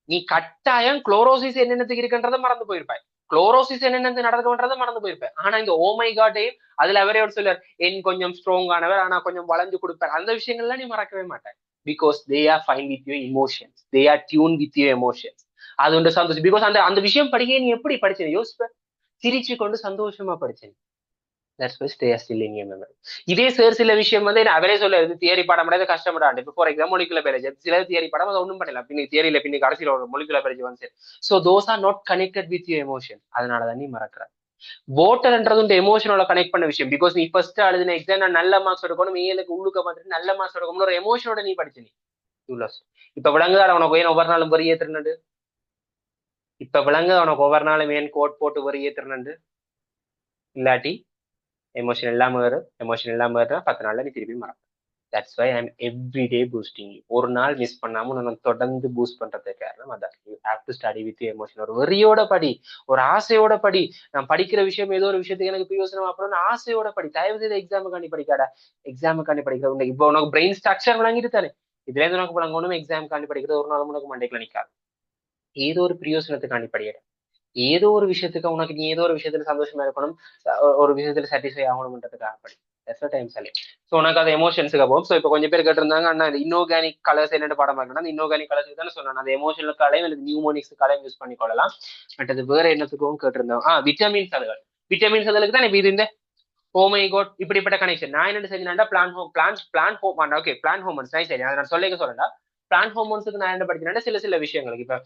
நீ கட்டாயம் குளோரோசிஸ் என்னென்னத்துக்கு இருக்குன்றதை மறந்து போயிருப்பாய். குளோரோசிஸ் என்னென்ன நடக்கும்ன்றதை மறந்து போயிருப்பேன். ஆனா இந்த ஓமை காட்டையும் அதுல அவரே ஒரு சொல்லுவார், என் கொஞ்சம் ஸ்ட்ராங்கானவர் ஆனா கொஞ்சம் வளைஞ்சு கொடுப்பார். அந்த விஷயங்கள்லாம் நீ மறக்கவே மாட்டேன். Because they are fine with your emotions, they are tune with your emotions. அது உண்டு சந்தோஷம். பிகாஸ் அந்த அந்த விஷயம் படிக்க நீ எப்படி படிச்சேன் யோசிப்ப, சிரிச்சு கொண்டு சந்தோஷமா படிச்சேன். That's why stay still in your memory. இதே சார் சில விஷயம் வந்து அவரே சொல்லுறது தியரி பாடம் கிடையாது கஷ்டப்படாது. இப்போ ஃபார் எக்ஸாம்பிள் மொலிகுலர் பயாலஜி சில தியரி பாடம் அதை ஒன்றும் பண்ணல பின்ன தியரியில பின்ன கடைசியில் ஒரு மொலிகுலர் பயாலஜி வந்து so those are not connected with you emotion. அதனாலதான் நீ மறக்கிற. வோட்டர்ன்றது இந்த எமோஷனோட கனெக்ட் பண்ண விஷயம். பிகாஸ் நீ ஃபர்ஸ்ட் அழுதின எக்ஸாம் நான் நல்ல மார்க்ஸ் எடுக்கணும், மேலுக்கு உள்ளுக்க பார்த்துட்டு நல்ல மார்க்ஸ் எடுக்கணும் ஒரு எமோஷனோட நீ படிச்சு நீ யூலஸ். இப்ப விளங்குதா உனக்கு ஏன் ஒவ்வொரு நாளும் வரி ஏத்துறனு? இப்ப விளங்கு உனக்கு ஒவ்வொரு நாளும் ஏன் கோட் போட்டு வரி ஏத்துறனு? இல்லாட்டி எமோஷன் இல்லாம வரும். எமோஷன் இல்லாம வருதுன்னா 10 நாள்ல நீ திருப்பி மறக்கும். That's why I'm everyday boosting you. ஒரு நாள் மிஸ் பண்ணாம நான் தொடர்ந்து பூஸ்ட் பண்றதுக்கு காரணம் அதான். You have to study with emotion. ஒரு வெறியோட படி, ஒரு ஆசையோட படி. நான் படிக்கிற விஷயம் ஏதோ ஒரு விஷயத்துக்கு எனக்கு பிரயோசனம் அப்புறம் ஆசையோட படி. தயவு செய்து எக்ஸாமுக்காண்டி படிக்காடா. எக்ஸாமுக்காண்டி படிக்கிற இப்போ உனக்கு பிரெயின் ஸ்ட்ரக்சர் விளங்கிட்டு தானே, இதுல இருந்து உனக்கு விளங்கணும். எக்ஸாமுக்காண்டி படிக்கிறது ஒரு நாள் உனக்கு மண்டைக்குள்ள நிக்காது. ஏதோ ஒரு பிரயோசனத்துக்காண்டி படிக்கிற, ஏதோ ஒரு விஷயத்துக்கு உனக்கு நீ ஏதோ ஒரு விஷயத்துல சந்தோஷமா இருக்கணும், ஒரு விஷயத்துல சாட்டிஸ்ஃபை ஆகணும்ன்றதுக்காக படி. ஸோ உனக்கு அது எமோஷன்ஸுக்கு போகும். ஸோ இப்போ கொஞ்சம் பேர் கேட்டிருந்தாங்க அண்ணா இன்ஆர்கானிக் கலர்ஸ் என்னென்ன பாடம் இருக்குன்னா அந்த இன்ஆர்கானிக் கலர்ஸ் தானே சொன்னாங்க. அந்த எமோஷனல் கலையும் இல்லை நியூமோனிக்ஸ் கலையும் யூஸ் பண்ணிக்கொள்ளலாம். பட் அது வேற என்னத்துக்கும் கேட்டிருந்தாங்க. விட்டமின்ஸ் அதுகள், விட்டமின்ஸ் அதுகளுக்கு தான் இது இந்த ஓமை கோட் இப்படிப்பட்ட கனெக்ஷன். நான் என்ன செஞ்சேன்னா பிளான் ஹோமோன்ஸ் சரி நான் சொல்றேன்டா. பிளான் ஹோமோன்ஸுக்கு நான் என்ன படிக்கிறேன்னா சில விஷயங்களுக்கு இப்ப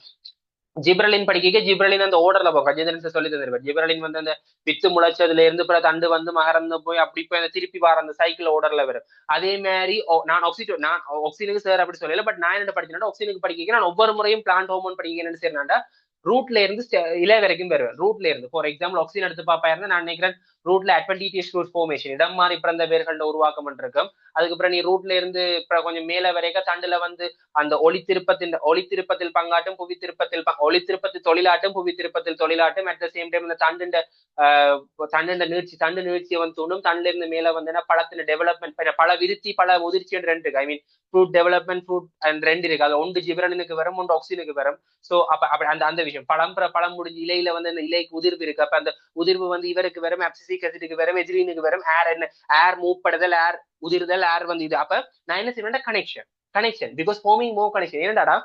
ஜிப்ரலின் படிக்க ஜிப்ரலின் அந்த ஓர்டர்ல போகும். கஜேந்திரன் சொல்லி தந்திருப்பார். ஜிப்ரலின் வந்து அந்த வித்து முளைச்சதுல இருந்து பிற தண்டு வந்து மகரந்து போய் அப்படி போய் அந்த திருப்பி வர அந்த சைக்கிள் ஓர்டர்ல வரும். அதே மாதிரி நான் ஆக்சிஜனுக்கு சார் அப்படி சொல்லல. பட் நான் என்ன படிக்கிறேன் ஆக்சிஜனுக்கு படிக்க நான் ஒவ்வொரு முறையும் பிளான்ட் ஹோமோன் படிக்கிறேன்னு செய்யறேன்டா ரூட்ல இருந்து இலை வரைக்கும் வருவேன். ரூட்ல இருந்து ஃபார் எக்ஸாம்பிள் ஆக்சிஜன் எடுத்து பாப்பா இருந்தா நான் நினைக்கிறேன் ரூட்ல அட்வென்டிட்டியஸ் ரூட் ஃபார்மேஷன் இடம் மாறி பிறந்த வேர்கள்ல உருவாக்கம் இருக்கும். அதுக்கப்புறம் நீ ரூட்ல இருந்து கொஞ்சம் மேல வரைக்கும் தண்டுல வந்து அந்த ஒளி திருப்பத்தில் பங்காட்டும் புவி திருப்பத்தில் ஒளி திருப்பத்தில் தொழிலாட்டும் புவி திருப்பத்தில் தொழிலாட்டும் அட் த சேம் டைம் இந்த தண்டு நீட்சியை வந்து தூண்டும். தண்டுல இருந்து மேல வந்து பழத்தின் டெவலப்மெண்ட் பல விருத்தி பல முதிர்ச்சி ரெண்டு இருக்கு. ஐ மீன் ஃப்ரூட் டெவலப்மெண்ட் ஃப்ரூட் அண்ட் ரெண்டு இருக்கு. அது ஒன்று ஜிப்ரலினுக்கு வரும், ஒன்று ஆக்சிஜனுக்கு வரும். ஸோ அப்ப அந்த விஷயம் பழம் முடிஞ்சு இலையில வந்து அந்த இலைக்கு உதிர்வு இருக்கு. அப்ப அந்த உதிர்வு வந்து இவருக்கு வரும், அப்சிசிக் அசிடுக்கு வரும், எதிரினுக்கு வரும். ஏர் மூவ் படுதல், ஏர் உதிர்தல், ஏர் வந்து இது. அப்ப நான் என்ன செய்வேன் connection because forming more connection. ஏன்டாடா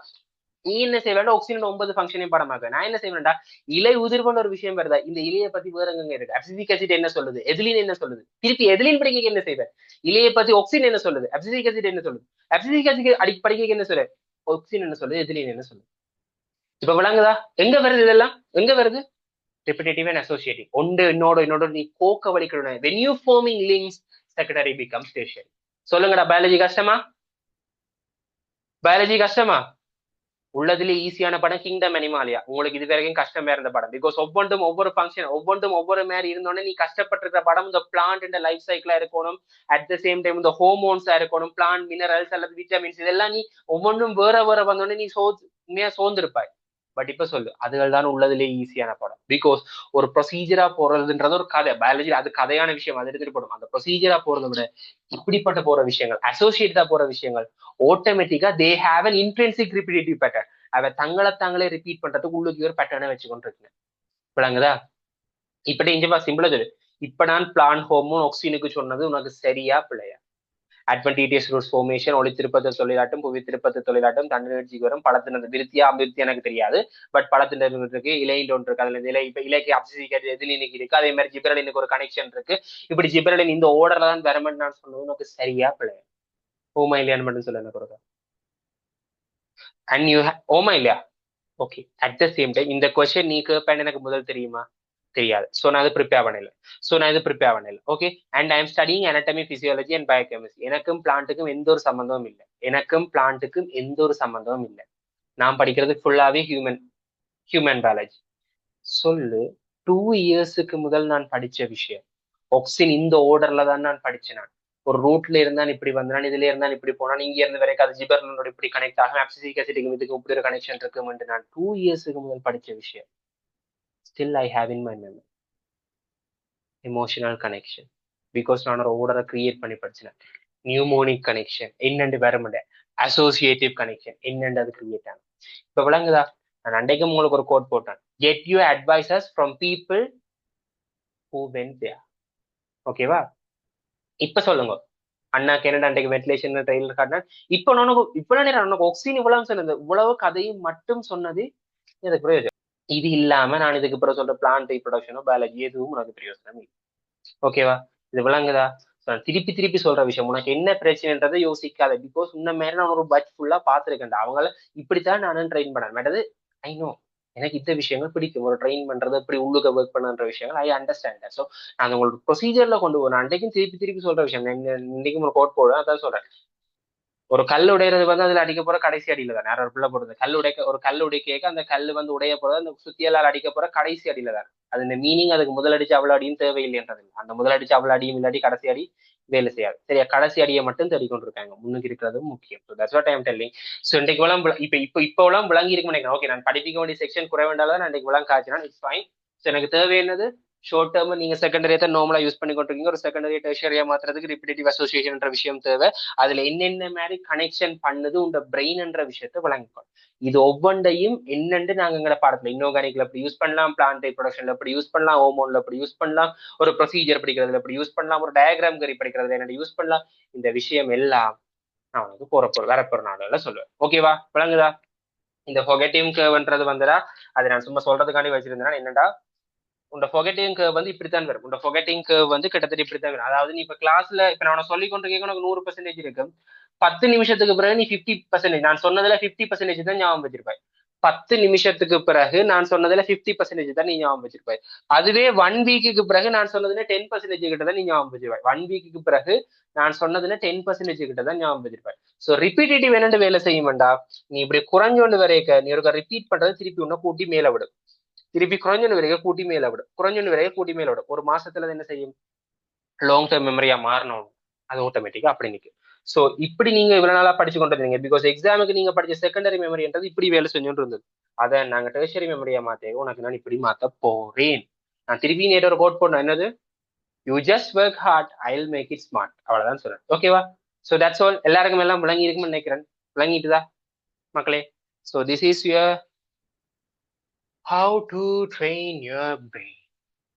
நீ என்ன செய்வேன் ஆக்சிஜன் 9 ஃபங்க்ஷனையும் படமாக்க. நான் என்ன செய்வேன்டா இலை உதிர்வுன்னு ஒரு விஷயம் வருதா இந்த இலையை பத்தி வேற எங்க இருக்கு. அப்சிசிக் அசிட் என்ன சொல்லுது, எதிலின் என்ன சொல்லுது, திருப்பி எதிலின் படிக்க என்ன செய்வேன் இலையை பத்தி ஆக்சிஜன் என்ன சொல்லுது, அப்சிசிக் அசிட் என்ன சொல்லுது, அப்சிசிக் அசிட் படிக்க என்ன சொல்லுது, ஆக்சிஜன் என்ன சொல்லுது, எதிலின் என்ன சொல்லுது. இப்ப விளங்குதா எங்க வருது இதெல்லாம், எங்க வருது repetitive and associative. ஒன்று இன்னோட நீ கோக்க வலிக்கணும். when you forming links secondary becomes tertiary. சொல்லுங்கடா பயாலஜி கஷ்டமா, பயாலஜி கஷ்டமா? உள்ளதுல ஈஸியான படம் கிங்டம் அனிமாலியா. உங்களுக்கு இது வரைக்கும் கஷ்டமா இருந்த படம். பிகாஸ் ஒவ்வொன்றும் ஒவ்வொரு ஃபங்க்ஷன் ஒவ்வொன்றும் ஒவ்வொரு மாதிரி இருந்தோடனே நீ கஷ்டப்பட்டிருக்கிற படம் இந்த பிளான்ட் இந்த லைஃப் சைக்கிளா இருக்கணும். அட் த சேம் டைம் இந்த ஹோமோன்ஸா இருக்கணும், பிளான்ட் மினரல்ஸ் அல்லது விட்டமின்ஸ் இதெல்லாம் நீ ஒவ்வொன்றும் வேற வந்தோடனே நீ உண்மையா சோர்ந்திருப்பாய். பட் இப்ப சொல்லு அதுகள் தான் உள்ளதுலேயே ஈஸியான படம். பிகாஸ் ஒரு ப்ரொசீஜரா போறதுன்றது ஒரு கதை. பயாலஜி அது கதையான விஷயம், அது எடுத்துட்டு போடும். அந்த ப்ரொசீஜரா போறதை விட இப்படிப்பட்ட போற விஷயங்கள், அசோசியேட்டா போற விஷயங்கள் ஆட்டோமேட்டிக்கா they have an intrinsic repetitive pattern. அவ தாங்களே ரிப்பீட் பண்றதுக்கு உள்ளுக்கு ஒரு பேட்டர்னை வச்சுக்கொண்டு இருக்கேன். விளங்குதா? இப்படி இங்க சிம்பிளா சொல்லு. இப்ப நான் பிளான் ஹோமோன் ஆக்சிஜனுக்கு சொன்னது உனக்கு சரியா பிள்ளையா? அட்வென்டிட்டியஸ் ரூட்ஸ் ஃபார்மேஷன், ஒளி திருப்பத்தை தொழிலாட்டம், புவி திருப்பத்தை தொழிலாட்டம், தண்டு நிகழ்ச்சிக்கு வரும். பழத்தின் விருத்தியா அபிவிருத்தி எனக்கு தெரியாது. பட் பழத்தின் இருக்கு, இலையின் ஒன்று இருக்கு. அதுல இலை இப்ப இலைக்கு அப்சிசிக் எதிலினுக்கு இருக்கு. அதே மாதிரி ஜிப்ரலினுக்கு ஒரு கனெக்ஷன் இருக்கு. இப்படி ஜிப்ரலின் இந்த ஓர்டர்ல தான் வரமெண்ட் நான் சொன்னது உனக்கு சரியா பிள்ளை? ஓமா இல்லையான்னு மட்டும் சொல்ல என்ன கொடுக்க. அண்ட் யூ ஓமா இல்லையா? Okay. At the same time இந்த கொஸ்டின் நீ கேட்பேன் எனக்கு முதல் தெரியுமா? தெரியாது. ஸோ நான் அது ப்ரிப்பேர் பண்ணல. Okay. And I am studying anatomy, physiology and biochemistry. எனக்கும் பிளான்ட்டுக்கும் எந்த ஒரு சம்பந்தமும் இல்லை. நான் படிக்கிறது ஃபுல்லாவே ஹியூமன் பயாலஜி. சொல்லு 2 இயர்ஸுக்கு முதல் நான் படிச்ச விஷயம் ஆக்சின் இந்த ஓர்டர்ல தான் நான் படிச்சேன். நான் ஒரு ரூட்ல இருந்தான் இப்படி வந்தான், இதுல இருந்தான் இப்படி போனான், இங்க இருந்து வரைக்கும் அது ஜிபர்லனோட இப்படி கனெக்ட் ஆகும், அப்சிசிக் அசிட்டுக்கு இதுக்கு இப்படி ஒரு கனெக்ஷன் இருக்குமென்று நான் 2 இயர்ஸுக்கு முதல் படிச்ச விஷயம் still I have in my memory. Emotional connection. Because நான் ஒரு ஓர்டரை கிரியேட் பண்ணி படிச்சேன். நியூமோனிக் கனெக்ஷன் என்னென்று வேற முடியாது, அசோசியேட்டிவ் கனெக்ஷன் என்னென்று அது கிரியேட் ஆகும். இப்ப விளங்குதா? நான் அன்றைக்கும் உங்களுக்கு ஒரு கோட் போட்டேன். Get your advices from people who went there. ஓகேவா? இப்ப சொல்லுங்க அண்ணாக்கு என்ன அன்றைக்கு வென்டிலேஷன் ட்ரெயிலர் காட்டினா இப்ப நான் ஆக்சிஜன் இவ்வளவு சொன்னது, இவ்வளவு கதையும் மட்டும் சொன்னது இதுக்கு பிரயோஜனம். இது இல்லாம நான் இதுக்கு பிறகு சொல்ற பிளான்ட் ரீப்ரொடக்ஷனோ பயாலஜி எதுவும் உனக்கு பிரயோஜனம் இல்லை. ஓகேவா? இது விளங்குதா? திருப்பி திருப்பி சொல்ற விஷயம், உனக்கு என்ன பிரச்சனைன்றதை யோசிக்காத. பிகாஸ் உன்ன மேல நான் ஒரு பட்ஜ் ஃபுல்லா பாத்துருக்கேன். அவங்கள இப்படித்தான் நானும் ட்ரெயின் பண்ணேன். மேட்டது ஐ நோ, எனக்கு இந்த விஷயங்கள் பிடிக்கும். ஒரு ட்ரெயின் பண்றது, இப்படி உள்ளுக்க ஒர்க் பண்ணுன்ற விஷயங்கள் ஐ அண்டர்ஸ்டாண்ட். ஸோ நான் உங்களுக்கு ப்ரொசீஜர்ல கொண்டு போறேன். அன்றைக்கும் திருப்பி திருப்பி சொல்ற விஷயம், இன்னைக்கும் ஒரு கோட் போடுவேன், அதான் சொல்றேன். ஒரு கல் உடையிறது வந்து அதுல அடிக்க போற கடைசி அடியில தான். யாரும் ஒரு பிள்ளை போடுறது கல் உடைக்க, ஒரு கல் உடைக்க அந்த கல் வந்து உடைய போறது அந்த சுத்தியலால் அடிக்க போற கடைசி அடியில தான். அது இந்த மீனிங் அதுக்கு முதல் அடிச்சு அவ்வளவு அடியும் தேவையில்லைன்றது. அந்த முதல் அடிச்சு அவ்வளவு அடியும் இல்லாட்டி கடைசி அடி வேலை செய்யாது. சரியா? கடைசி அடியை மட்டும் தேடிக்கொண்டிருக்காங்க. முன்னுக்கு இருக்கிறது முக்கியம். So that's what I am telling. So இன்றைக்கு இப்ப எல்லாம் விளங்கி இருக்கும் நினைக்கிறேன். ஓகே, நான் படிப்பிக்க வேண்டிய செக்ஷன் குறைவேண்டாலும் நான் இன்றைக்கு விளங்க காய்ச்சினா இட்ஸ் ஃபைன். ஸோ எனக்கு தேவை என்னது, ஷார்ட் டேர்ம் நீங்க செகண்டரியை தான் நார்மலா யூஸ் பண்ணி கொண்டிருக்கீங்க. ஒரு செகண்டரி டெர்ஷரியா மாத்துறதுக்கு ரிப்பிடேட்டிவ் அசோசியேஷன் விஷயம் தேவை. அதுல என்னென்ன மாதிரி கனெக்ஷன் பண்ணுது உங்க பிரெயின் என்ற விஷயத்த விளங்கிக்கணும். இது ஒவ்வொன்றையும் என்னென்று நாங்க எங்களை பாடத்துல இன்ஆர்கானிக்ல எப்படி யூஸ் பண்ணலாம், பிளான்ட் ப்ரொடக்ஷன்ல எப்படி யூஸ் பண்ணலாம், ஹோமோன்ல எப்படி யூஸ் பண்ணலாம், ஒரு ப்ரொசீஜர் படிக்கிறதுல எப்படி யூஸ் பண்ணலாம், ஒரு டயக்ராம் கறி படிக்கிறதுல என்ன யூஸ் பண்ணலாம், இந்த விஷயம் எல்லாம் நான் உனக்கு வரப்போற நாடுல சொல்லுவேன். ஓகேவா? விளங்குதா? இந்த ஃபொகட்டிவ் கர்வ்ன்றது வந்துடா, அது நான் சும்மா சொல்றதுக்காண்டி வச்சிருந்தேன்னா என்னடா, உன்னோட ஃபொகட்டிங் கர்வ் வந்து இப்படித்தான் வரும். உன்னோட ஃபொகட்டிங் கர்வ் வந்து கிட்டத்தட்ட இப்படித்தான் வரும். அதாவது நீ இப்ப கிளாஸ்ல இப்ப நான் சொல்லி கொண்டிருக்கேன், உனக்கு 100% இருக்கு. 10 நிமிஷத்துக்கு பிறகு நீ 50%, நான் சொன்னதுல 50% தான் ஞாபகம் வச்சிருப்பாய். 10 நிமிஷத்துக்கு பிறகு நான் சொன்னதுல 50% தான் நீ ஞாபகம் வச்சிருப்பாய். அதுவே 1 வீக்குக்கு பிறகு நான் சொன்னதுல 10% கிட்ட தான் நீ ஞாபகம் வச்சிருப்பாய். 1 வீக்குக்கு பிறகு நான் சொன்னதுல 10% கிட்ட தான் ஞாபகம் வச்சிருப்பாய். சோ ரிப்பீட்டேட்டிவ் என்னென்று வேலை செய்யும் வேண்டாம். நீ இப்படி குறைஞ்சோண்டு வரைக்க நீ ஒரு ரிப்பீட் பண்றது திருப்பி உன்ன கூட்டி மேல விடும். திருப்பி குறைஞ்சொன்று வரைக்கும் கூட்டி மேல விடும். குறைஞ்சொன்று வரைக்கும் கூட்டி மேல விடும். ஒரு மாசத்துல என்ன செய்யும், லாங் டேர்ம் மெமரியா மாறணும். அது ஆட்டோமேட்டிக்கா அப்படி நிற்கும். சோ இப்படி நீங்க இவ்வளவு நாளா படிச்சு கொண்டு இருந்தீங்க. பிகாஸ் எக்ஸாமுக்கு நீங்க படிச்ச செகண்டரி மெமரின்றது இப்படி வேலை செஞ்சுட்டு இருந்தது. அதை நாங்க டெர்ஷரி மெமரியா மாத்தேன். உனக்கு நான் இப்படி மாத்த போறேன். நான் திருப்பி நேற்று ஒரு கோட் போடணும். என்னது, you just work hard, I will make it smart. அவ்வளவுதான் சொல்றேன். ஓகேவா? So that's all. எல்லாருக்கும் எல்லாம் விளங்கி இருக்கும்னு நினைக்கிறேன். விளங்கிட்டுதா மக்களே? So this is your how to train your brain.